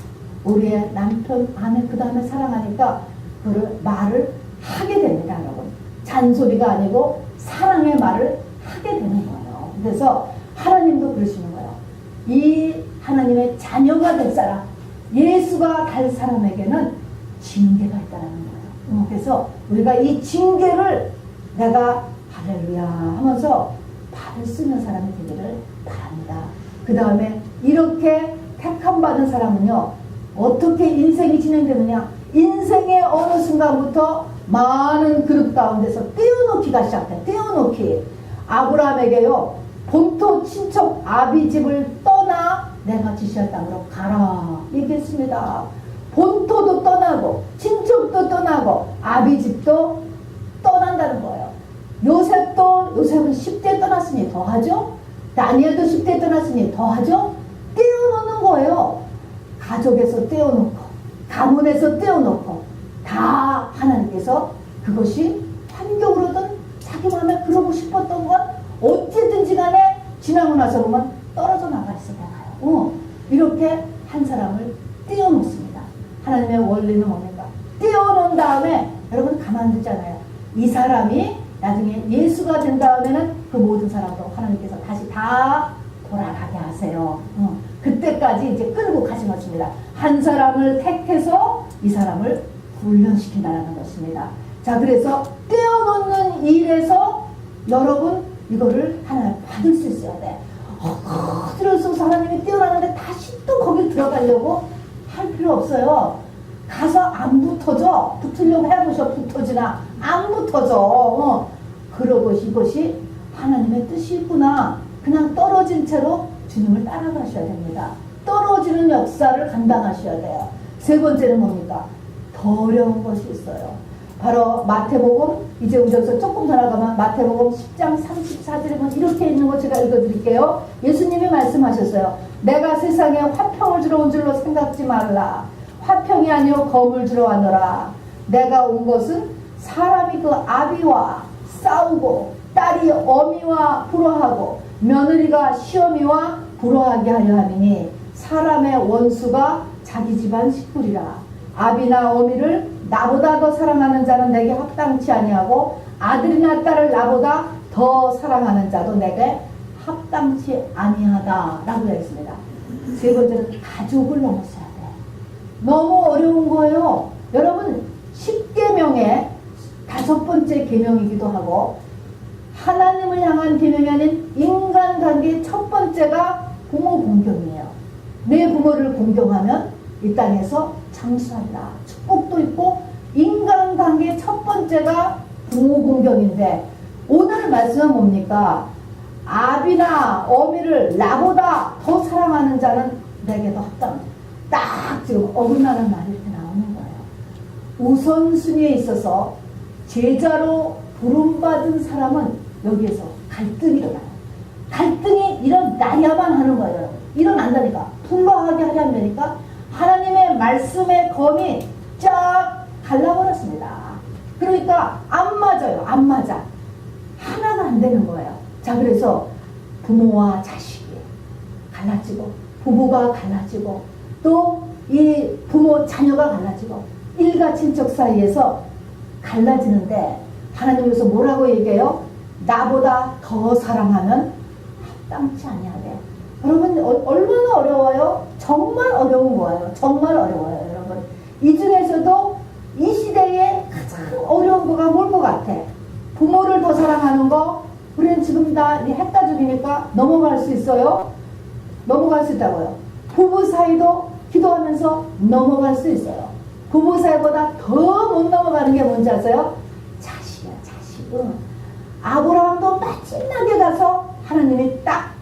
우리의 남편, 아내, 그 다음에 사랑하니까 그 말을 하게 됩니다. 여러분 잔소리가 아니고 사랑의 말을 하게 되는 거예요. 그래서 하나님도 그러시는 거예요. 이 하나님의 자녀가 될 사람, 예수가 될 사람에게는 징계가 있다는 거예요. 그래서 우리가 이 징계를 내가 할렐루야 하면서 받을 수 있는 사람이 되기를 바랍니다. 그 다음에 이렇게 택함 받은 사람은요, 어떻게 인생이 진행되느냐? 인생의 어느 순간부터 많은 그룹 가운데서 떼어놓기가 시작해. 떼어놓기. 아브라함에게요, 본토 친척 아비집을 떠나 내가 지시할 땅으로 가라 얘기했습니다. 본토도 떠나고 친척도 떠나고 아비집도 떠난다는 거예요. 요셉은 10대 떠났으니 더하죠. 다니엘도 10대 떠났으니 더하죠. 떼어놓는 거예요. 가족에서 떼어놓고 가문에서 떼어놓고 다 하나님께서 그것이 환경으로든 자기 마음에 그러고 싶었던 건 어쨌든지 간에 지나고 나서 보면 떨어져 나가 있어야 가요. 이렇게 한 사람을 떼어놓습니다. 하나님의 원리는 뭡니까? 떼어놓은 다음에 여러분 가만두잖아요. 이 사람이 나중에 예수가 된 다음에는 그 모든 사람도 하나님께서 다시 다 돌아가게 하세요. 그때까지 이제 끌고 가신 것입니다. 한 사람을 택해서 이 사람을 훈련시킨다는 것입니다. 자, 그래서 떼어놓는 일에서 여러분 이거를 하나 받을 수 있어야 돼. 들어서 하나님이 떼어놨는데 다시 또 거기 들어가려고 할 필요 없어요. 가서 안 붙어져. 붙으려고 해보셔. 붙어지나 안 붙어져. 그러고 이것이 하나님의 뜻이구나. 그냥 떨어진 채로 주님을 따라가셔야 됩니다. 떨어지는 역사를 감당하셔야 돼요. 세 번째는 뭡니까? 더 어려운 것이 있어요. 바로 마태복음, 이제 우리서 조금 더 나가면 마태복음 10장 34절에 보면 이렇게 있는 거 제가 읽어드릴게요. 예수님이 말씀하셨어요. 내가 세상에 화평을 주러 온 줄로 생각지 말라. 화평이 아니요 검을 주러 왔노라. 내가 온 것은 사람이 그 아비와 싸우고 딸이 어미와 불화하고 며느리가 시어미와 불화하게 하려 함이니 사람의 원수가 자기 집안 식구리라. 아비나 어미를 나보다 더 사랑하는 자는 내게 합당치 아니하고 아들이나 딸을 나보다 더 사랑하는 자도 내게 합당치 아니하다라고 되어 있습니다. 세 번째는 가족을 넘었어야 돼. 너무 어려운 거예요. 여러분 10계명의 5번째 계명이기도 하고 하나님을 향한 계명이 아닌 인간관계의 첫 번째가 부모 공경이에요. 내 부모를 공경하면 이 땅에서 장수한다. 축복도 있고 인간관계의 첫 번째가 부모 공경인데 오늘 말씀은 뭡니까? 아비나 어미를 나보다 더 사랑하는 자는 내게 더 합당해. 딱 지금 어긋나는 말이 이렇게 나오는 거예요. 우선순위에 있어서 제자로 부름받은 사람은 여기에서 갈등이 일어나요. 갈등이 일어나야만 하는 거예요. 일어난다니까. 불러하게 하려면 되니까 하나님의 말씀의 검이 쫙 갈라버렸습니다. 그러니까 안 맞아요. 안 맞아. 하나가 안 되는 거예요. 자, 그래서 부모와 자식이 갈라지고 부부가 갈라지고 또 이 부모 자녀가 갈라지고 일가 친척 사이에서 갈라지는데 하나님께서 뭐라고 얘기해요? 나보다 더 사랑하면 합당치 아니하대. 여러분 얼마나 어려워요? 정말 어려운 거예요. 정말 어려워요, 여러분. 이 중에서도 이 시대에 가장 어려운 거가 뭘 것 같아? 부모를 더 사랑하는 거. 우리는 지금 다 핵가족이니까 넘어갈 수 있어요. 넘어갈 수 있다고요. 부부 사이도 기도하면서 넘어갈 수 있어요. 부부 사이보다 더 못 넘어가는 게 뭔지 아세요? 자식이야, 자식. 아브라함도 마지막에 가서 하나님이 딱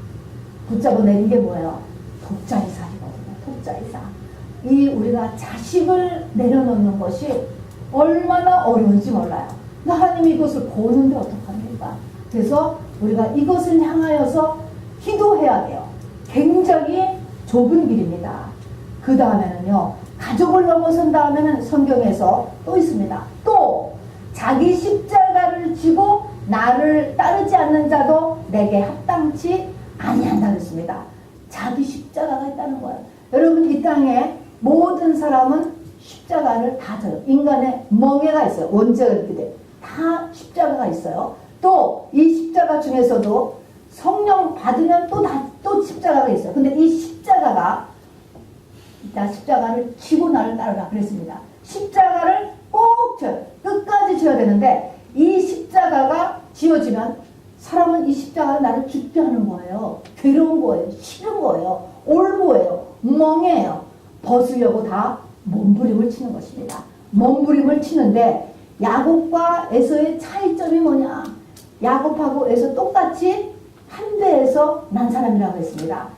붙잡아 내린 게 뭐예요? 독자이삭이거든요. 독자이삭. 이 우리가 자식을 내려놓는 것이 얼마나 어려운지 몰라요. 하나님이 이것을 보는데 어떡합니까? 그래서 우리가 이것을 향하여서 기도해야 돼요. 굉장히 좁은 길입니다. 그 다음에는요, 가족을 넘어선 다음에는 성경에서 또 있습니다. 또 자기 십자가를 지고 나를 따르지 않는 자도 내게 합당치 아니한다 그랬습니다. 자기 십자가가 있다는 거예요. 여러분 이 땅에 모든 사람은 십자가를 다 져요. 인간의 멍에가 있어요. 원죄가 이렇게 돼. 다 십자가가 있어요. 또 이 십자가 중에서도 성령 받으면 또 십자가가 있어요. 근데 이 십자가가 나 십자가를 지고 나를 따르라 그랬습니다. 십자가를 꼭 져요. 끝까지 져야 되는데 이 십자가가 지어지면 사람은 이 십자가를 나를 죽게 하는 거예요. 괴로운 거예요. 싫은 거예요. 올무예요. 멍해요. 벗으려고 다 몸부림을 치는 것입니다. 몸부림을 치는데 야곱과 에서의 차이점이 뭐냐? 야곱하고 에서 똑같이 한 대에서 난 사람이라고 했습니다.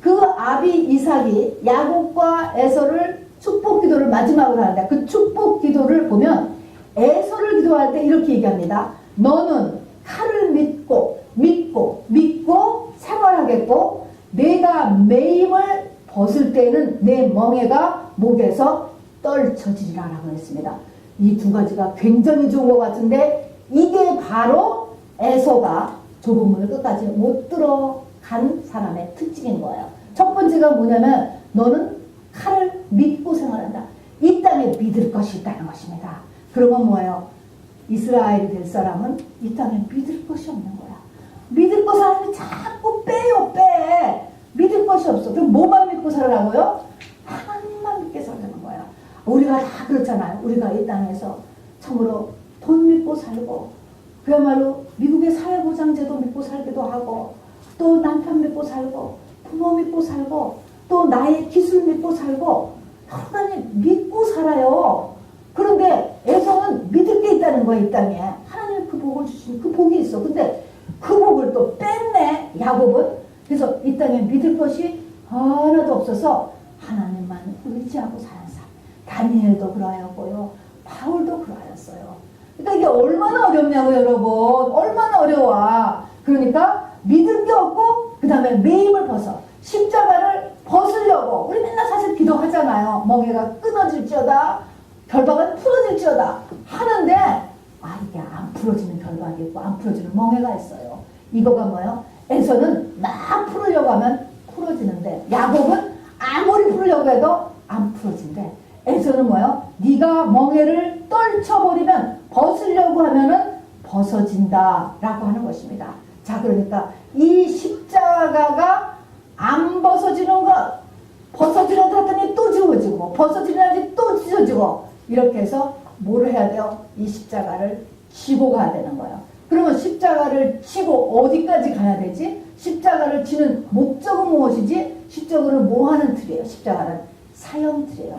그 아비 이삭이 야곱과 에서를 축복 기도를 마지막으로 하는데 그 축복 기도를 보면 에서를 기도할 때 이렇게 얘기합니다. 너는 칼을 믿고 생활하겠고 내가 매임을 벗을 때는 내 멍에가 목에서 떨쳐지리라 라고 했습니다. 이 두 가지가 굉장히 좋은 것 같은데 이게 바로 에서가 좁은 문을 끝까지 못 들어간 사람의 특징인 거예요. 첫 번째가 뭐냐면 너는 칼을 믿고 생활한다. 이 땅에 믿을 것이 있다는 것입니다. 그러면 뭐예요? 이스라엘이 될 사람은 이 땅에 믿을 것이 없는 거야. 믿을 것을 하나님이 자꾸 빼요, 빼. 믿을 것이 없어. 그럼 뭐만 믿고 살라고요? 하나님만 믿게 살라는 거야. 우리가 다 그렇잖아요. 우리가 이 땅에서 참으로 돈 믿고 살고 그야말로 미국의 사회보장제도 믿고 살기도 하고 또 남편 믿고 살고 부모 믿고 살고 또 나의 기술 믿고 살고 하나님 믿고 살아요. 그런데 에서는 믿을 게 있다는 거야. 이 땅에 하나님 그 복을 주신 그 복이 있어. 근데 그 복을 또 뺐네 야곱은. 그래서 이 땅에 믿을 것이 하나도 없어서 하나님만 의지하고 사는 사람. 다니엘도 그러하였고요. 바울도 그러하였어요. 그러니까 이게 얼마나 어렵냐고 여러분. 얼마나 어려워. 그러니까 믿을 게 없고 그 다음에 매임을 벗어. 십자가를 벗으려고 우리 맨날 사실 기도하잖아요. 멍에가 끊어질지어다. 결박은 풀어질지어다. 하는데 이게 안 풀어지는 결박이 있고 안 풀어지는 멍에가 있어요. 이거가 뭐예요? 에서는 막 풀으려고 하면 풀어지는데 야곱은 아무리 풀으려고 해도 안 풀어진대. 에서는 뭐예요? 네가 멍에를 떨쳐버리면 벗으려고 하면은 벗어진다라고 하는 것입니다. 자, 그러니까 이 십자가가 안 벗어지는 것, 벗어지려고 했더니 또 지워지고, 벗어지려니 또 찢어지고, 이렇게 해서 뭘 해야 돼요? 이 십자가를 지고 가야 되는 거예요. 그러면 십자가를 지고 어디까지 가야 되지? 십자가를 지는 목적은 무엇이지? 십자가는 뭐 하는 틀이에요? 십자가는 사형 틀이에요.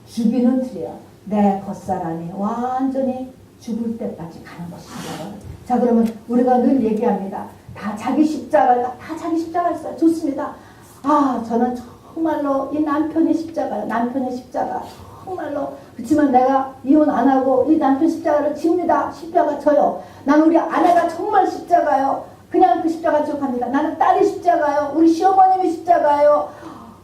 죽이는 틀이에요. 내 겉사람이 완전히 죽을 때까지 가는 것입니다. 자, 그러면 우리가 늘 얘기합니다. 다 자기 십자가가, 다 자기 십자가 있어요. 좋습니다. 아, 저는 정말로 이 남편의 십자가요. 남편의 십자가. 정말로. 그렇지만 내가 이혼 안 하고 이 남편 십자가를 집니다. 십자가 져요. 난 우리 아내가 정말 십자가요. 그냥 그 십자가 쭉 갑니다. 나는 딸이 십자가요. 우리 시어머님이 십자가요.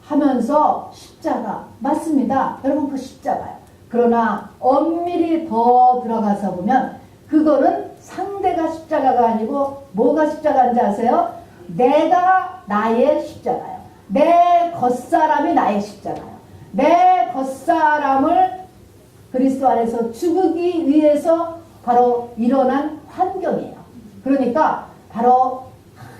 하면서 십자가. 맞습니다. 여러분 그 십자가요. 그러나 엄밀히 더 들어가서 보면 그거는 상대가 십자가가 아니고 뭐가 십자가인지 아세요? 내가 나의 십자가요. 내 겉사람이 나의 십자가요. 내 겉사람을 그리스도 안에서 죽이기 위해서 바로 일어난 환경이에요. 그러니까 바로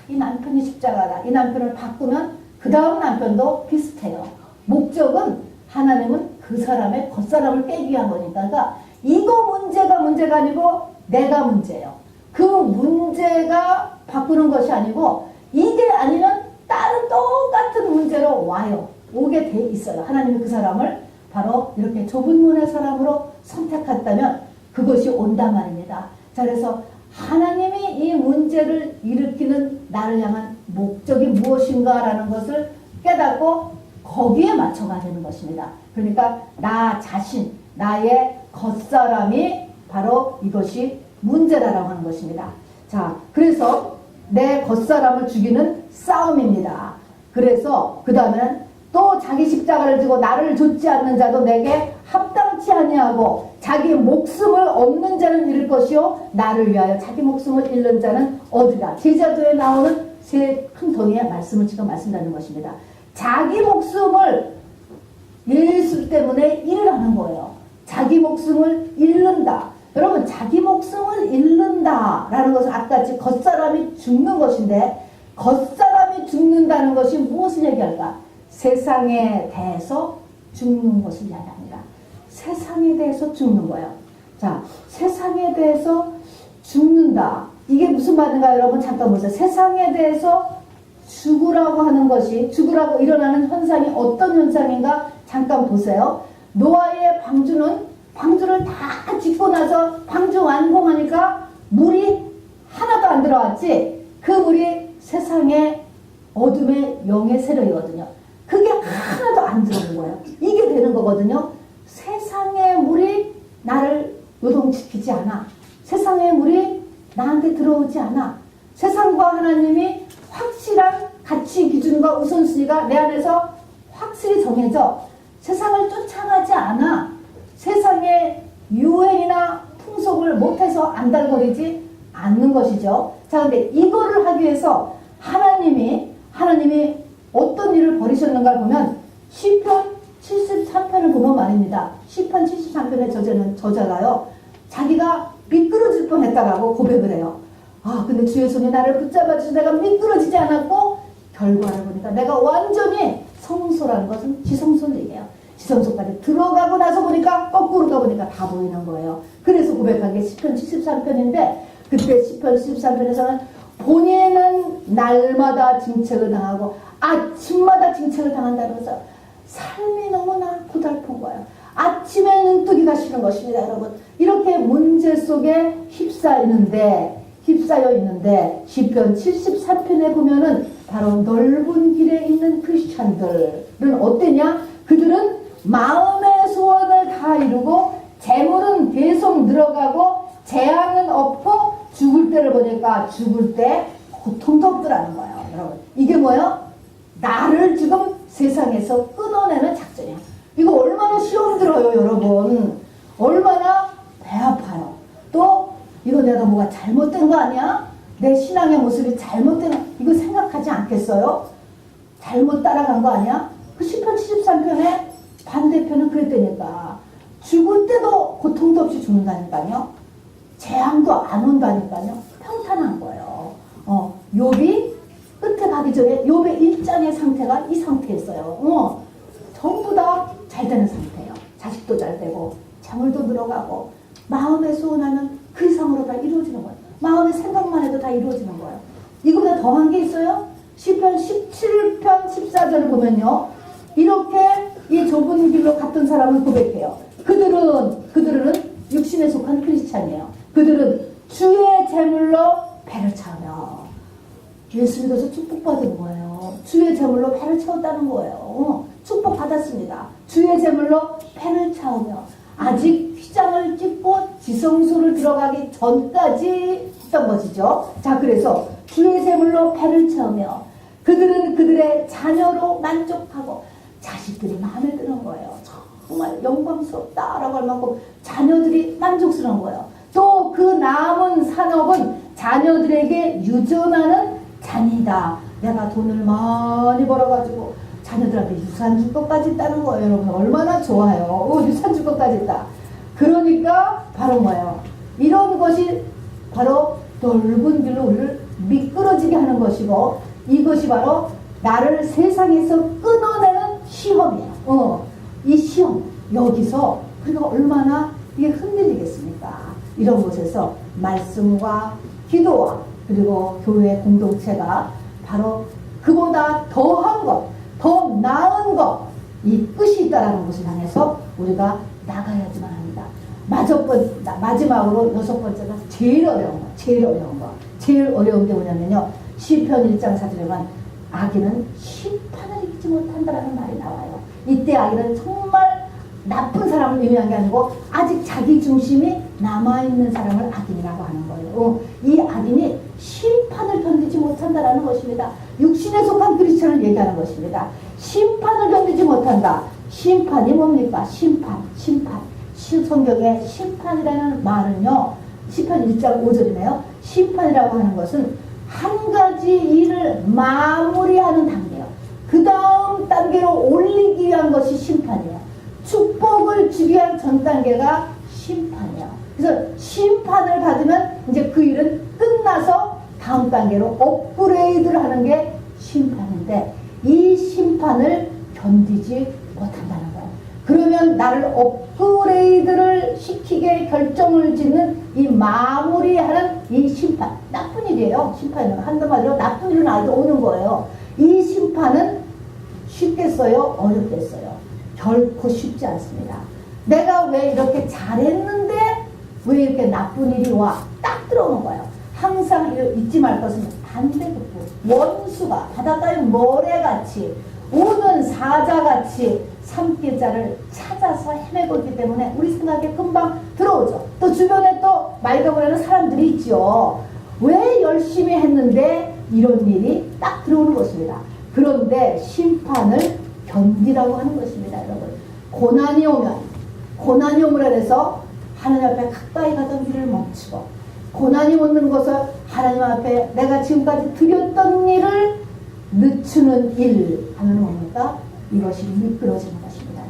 이 남편이 십자가다. 이 남편을 바꾸면 그 다음 남편도 비슷해요. 목적은 하나님은 그 사람의 겉사람을 깨기 위한 거니까. 그러니까 이거 문제가 아니고 내가 문제예요. 그 문제가 바꾸는 것이 아니고 이게 아니면 다른 똑같은 문제로 와요. 오게 돼 있어요. 하나님이 그 사람을 바로 이렇게 좁은 문의 사람으로 선택했다면 그것이 온단 말입니다. 자, 그래서 하나님이 이 문제를 일으키는 나를 향한 목적이 무엇인가라는 것을 깨닫고 거기에 맞춰가야 되는 것입니다. 그러니까 나 자신, 나의 겉사람이 바로 이것이 문제라고 하는 것입니다. 자, 그래서 내 겉사람을 죽이는 싸움입니다. 그래서 그 다음에는 또 자기 십자가를 지고 나를 좇지 않는 자도 내게 합당치 아니하고 자기 목숨을 얻는 자는 잃을 것이요 나를 위하여 자기 목숨을 잃는 자는 얻으리라. 제자도에 나오는 세 큰 덩이의 말씀을 지금 말씀드리는 것입니다. 자기 목숨을 잃을 때문에 일을 하는 거예요. 자기 목숨을 잃는다. 여러분 자기 목숨을 잃는다라는 것은 아까 겉사람이 죽는 것인데 겉사람이 죽는다는 것이 무엇을 얘기할까? 세상에 대해서 죽는 것을 이야기합니다. 세상에 대해서 죽는 거예요. 자, 세상에 대해서 죽는다. 이게 무슨 말인가 여러분 잠깐 보세요. 세상에 대해서 죽으라고 하는 것이 죽으라고 일어나는 현상이 어떤 현상인가 잠깐 보세요. 노아의 방주를 다 짓고 나서 방주 완공하니까 물이 하나도 안 들어왔지. 그 물이 세상의 어둠의 영의 세력이거든요. 그게 하나도 안 들어오는 거예요. 이게 되는 거거든요. 세상의 물이 나를 요동시키지 않아. 세상의 물이 나한테 들어오지 않아. 세상과 하나님이 확실한 가치 기준과 우선순위가 내 안에서 확실히 정해져 세상을 쫓아가지 않아. 세상의 유행이나 풍속을 못해서 안달거리지 않는 것이죠. 자, 근데 이거를 하기 위해서 하나님이 어떤 일을 벌이셨는가 보면 시편 73편을 보면 말입니다. 시편 73편의 저자가요. 자기가 미끄러질 뻔했다라고 고백을 해요. 아, 근데 주의 손이 나를 붙잡아 주셔서 내가 미끄러지지 않았고 결과를 보니까 내가 완전히 성소라는 것은 지성소를 얘기해요. 지성소까지 들어가고 나서 보니까 거꾸로 가보니까 다 보이는 거예요. 그래서 고백한 게 시편 73편인데 그때 시편 73편에서는 본인은 날마다 징책을 당하고 아침마다 징책을 당한다면서 삶이 너무나 고달픈 거예요. 아침에 눈뜨기가 싫은 것입니다, 여러분. 이렇게 문제 속에 휩싸여 있는데 시편 73편에 보면은 바로 넓은 길에 있는 크리스찬들은 어땠냐? 그들은 마음의 소원을 다 이루고 재물은 계속 늘어가고 재앙은 없고 죽을 때를 보니까 죽을 때 고통도 없더라는 거예요. 여러분 이게 뭐예요? 나를 지금 세상에서 끊어내는 작전이야. 이거 얼마나 시험 들어요, 여러분. 얼마나 배 아파요. 또 이거 내가 뭐가 잘못된 거 아니야? 내 신앙의 모습이 잘못된 이거 생각하지 않겠어요? 잘못 따라간 거 아니야? 그 시편 73편의 반대편은 그랬다니까. 죽을 때도 고통도 없이 죽는다니까요. 재앙도 안 온다니까요. 평탄한 거예요. 욥이 끝에 가기 전에 욥의 일장의 상태가 이 상태였어요. 전부 다 잘 되는 상태예요. 자식도 잘 되고 재물도 늘어가고 마음에 소원하는 그 이상으로 다 이루어지는 거예요. 마음의 생각만 해도 다 이루어지는 거예요. 이거보다 더한 게 있어요? 시편 17편 14절을 보면요. 이렇게 이 좁은 길로 갔던 사람을 고백해요. 그들은 육신에 속한 크리스찬이에요. 그들은 주의 제물로 배를 차며 예수 믿어서 축복받은 거예요. 주의 제물로 배를 채웠다는 거예요. 축복받았습니다. 주의 제물로 배를 차우며 아직 휘장을 찍고 지성소를 들어가기 전까지 했던 것이죠. 자, 그래서 주의 제물로 배를 채우며 그들은 그들의 자녀로 만족하고 자식들이 마음에 드는 거예요. 정말 영광스럽다라고 할 만큼 자녀들이 만족스러운 거예요. 또 그 남은 산업은 자녀들에게 유전하는 잔이다. 내가 돈을 많이 벌어가지고 자녀들한테 유산 줄 것까지 있다는 거예요. 여러분 얼마나 좋아요. 유산 줄 것까지 있다. 그러니까 바로 뭐예요? 이런 것이 바로 넓은 길로 우리를 미끄러지게 하는 것이고 이것이 바로 나를 세상에서 끊어내는 시험이에요. 이 시험 여기서 우리가 얼마나 이게 흔들리겠습니까? 이런 곳에서 말씀과 기도와 그리고 교회 공동체가 바로 그보다 더한 것, 더 나은 것, 이 끝이 있다라는 것을 향해서 우리가 나가야지만 합니다. 마지막으로 6번째가 제일 어려운 거. 제일 어려운 게 뭐냐면요. 시편 1장 4절에만 악인은 심판을 이기지 못한다라는 말이 나와요. 이때 악인은 정말 나쁜 사람을 의미한 게 아니고 아직 자기 중심이 남아있는 사람을 악인이라고 하는 거예요. 이 악인이 심판을 견디지 못한다라는 것입니다. 육신에 속한 크리스천을 얘기하는 것입니다. 심판을 견디지 못한다. 심판이 뭡니까? 심판. 성경에 심판이라는 말은요. 시편 1장 5절이네요. 심판이라고 하는 것은 한 가지 일을 마무리하는 단계예요. 그 다음 단계로 올리기 위한 것이 심판이에요. 축복을 주기 위한 전 단계가 심판이에요. 그래서 심판을 받으면 이제 그 일은 끝나서 다음 단계로 업그레이드를 하는 게 심판인데 이 심판을 견디지 못한다는 거예요. 그러면 나를 업그레이드를 시키게 결정을 짓는 이 마무리하는 이 심판, 나쁜 일이에요. 심판은 한마디로 나쁜 일은 아주 오는 거예요. 이 심판은 쉽겠어요? 어렵겠어요? 결코 쉽지 않습니다. 내가 왜 이렇게 잘했는데 왜 이렇게 나쁜 일이 와? 딱 들어오는 거예요. 항상 잊지 말 것은 반대급부, 원수가 바닷가의 모래같이 오는 사자같이 삼킬자를 찾아서 헤매고 있기 때문에 우리 생각에 금방 들어오죠. 또 주변에 또 맑아보려는 사람들이 있죠. 왜 열심히 했는데 이런 일이 딱 들어오는 것입니다. 그런데 심판을 견디라고 하는 것입니다. 여러분, 고난이 오므라 해서 하나님 앞에 가까이 가던 길을 멈추고 고난이 오는 것을 하나님 앞에 내가 지금까지 드렸던 일을 늦추는 일 하면 뭡니까? 이것이 미끄러지는 것입니다.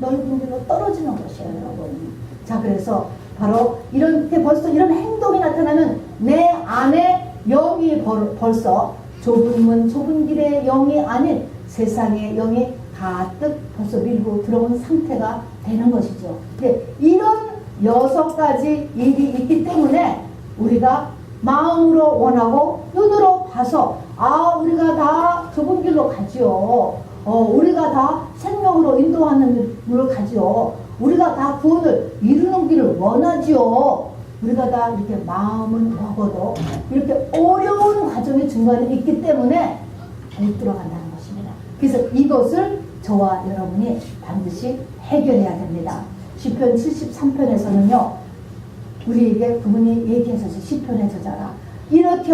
여러분. 넓은 길로 떨어지는 것이에요. 여러분. 자, 그래서 바로 이렇게 벌써 이런 행동이 나타나면 내 안에 영이 벌써 좁은 문 좁은 길의 영이 아닌 세상의 영이 가득 벌써 밀고 들어온 상태가 되는 것이죠. 근데 이런 6가지 일이 있기 때문에 우리가 마음으로 원하고 눈으로 봐서 우리가 다 좁은 길로 가지요. 우리가 다 생명으로 인도하는 길을 가지요. 우리가 다 구원을 이루는 길을 원하지요. 우리가 다 이렇게 마음은 먹어도 이렇게 어려운 과정이 중간에 있기 때문에 못 들어간다는 것입니다. 그래서 이것을 저와 여러분이 반드시 해결해야 됩니다. 시편 73편에서는요. 우리에게 그분이 얘기하셔서 시편의 저자라 이렇게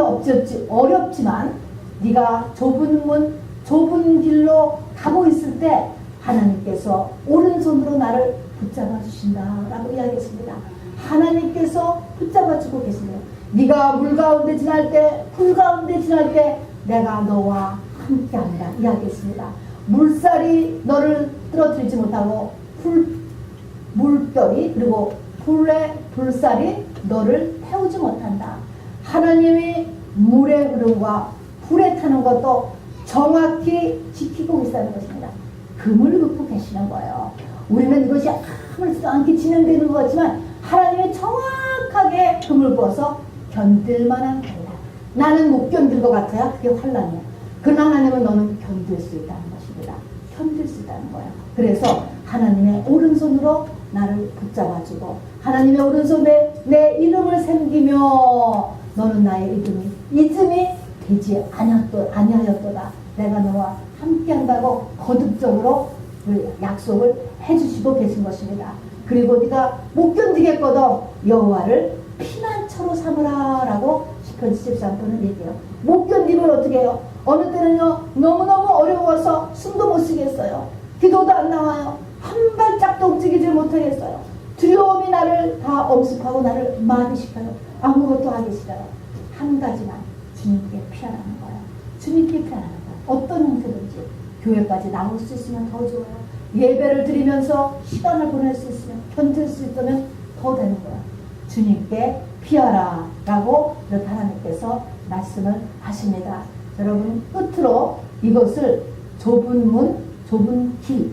어렵지만 네가 좁은 문 좁은 길로 가고 있을 때 하나님께서 오른손으로 나를 붙잡아 주신다라고 이야기했습니다. 하나님께서 붙잡아 주고 계십니다. 네가 물 가운데 지날 때, 풀 가운데 지날 때 내가 너와 함께합니다. 이야기했습니다. 물살이 너를 떨어뜨리지 못하고 물결이 그리고 불의 불살이 너를 태우지 못한다. 하나님이 물의 흐름과 불에 타는 것도 정확히 지키고 있다는 것입니다. 금을 긋고 계시는 거예요. 우리는 이것이 아무렇지도 않게 진행되는 것 같지만 하나님이 정확하게 금을 부어서 견딜 만한 거다. 나는 못 견딜 것 같아야 그게 환란이야. 그러나 하나님은 너는 견딜 수 있다는 것입니다. 견딜 수 있다는 거예요. 그래서 하나님의 오른손으로 나를 붙잡아주고 하나님의 오른손에 내 이름을 섬기며 너는 나의 이름이 되지 아니하였도다. 내가 너와 함께한다고 거듭적으로 그 약속을 해주시고 계신 것입니다. 그리고 네가 못 견디겠거든 여호와를 피난처로 삼으라 라고 시편 73편은 얘기해요. 못 견디면 어떻게 해요? 어느 때는요 너무너무 어려워서 숨도 못 쉬겠어요. 기도도 안 나와요. 한 발짝도 움직이지 못하겠어요. 두려움이 나를 다 엄습하고 나를 마비시켜요. 아무것도 하기 싫어요. 한 가지만 주님께 피하라는 거예요. 주님께 피하라는 거예요. 어떤 형태든지 교회까지 나올 수 있으면 더 좋아요. 예배를 드리면서 시간을 보낼 수 있으면 견딜 수 있다면 더 되는 거예요. 주님께 피하라 라고 이렇게 하나님께서 말씀을 하십니다. 여러분 끝으로 이것을 좁은 문, 좁은 길,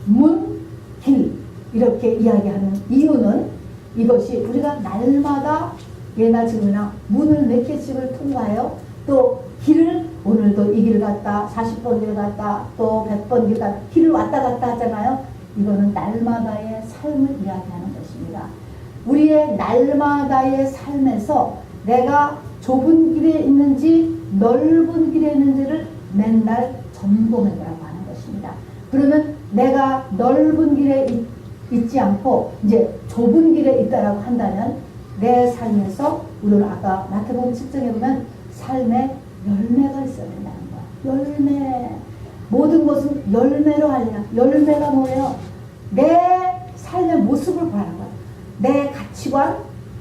문, 길 이렇게 이야기하는 이유는 이것이 우리가 날마다 예나 지금이나 문을 몇 개씩을 통과해요. 또 길을 오늘도 이 길 갔다 40번 길 갔다 또 100번 길 갔다 길을 왔다 갔다 하잖아요. 이거는 날마다의 삶을 이야기하는 것입니다. 우리의 날마다의 삶에서 내가 좁은 길에 있는지 넓은 길에 있는지를 맨날 점검해보라고 하는 것입니다. 그러면 내가 넓은 길에 있지 않고 이제 좁은 길에 있다라고 한다면 내 삶에서 우리는 아까 마태복음 7장에 보면 삶의 열매가 있어야 된다는 거야. 열매. 모든 것은 열매로 하리라. 열매가 뭐예요? 내 삶의 모습을 보라는 거야. 내 가치관,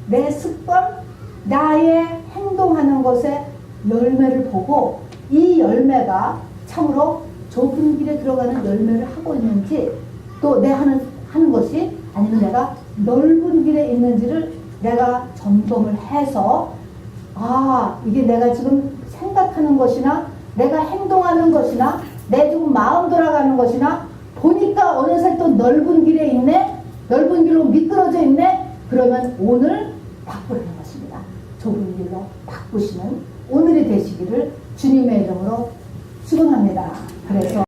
내 습관, 나의 행동하는 것에 열매를 보고 이 열매가 참으로 좁은 길에 들어가는 열매를 하고 있는지 또 내 하는 것이 아니면 내가 넓은 길에 있는지를 내가 점검을 해서 이게 내가 지금 생각하는 것이나 내가 행동하는 것이나 내 지금 마음 돌아가는 것이나 보니까 어느새 또 넓은 길에 있네, 넓은 길로 미끄러져 있네. 그러면 오늘 바꾸라는 것입니다. 좁은 길로 바꾸시는 오늘이 되시기를 주님의 이름으로 축원합니다. 그래서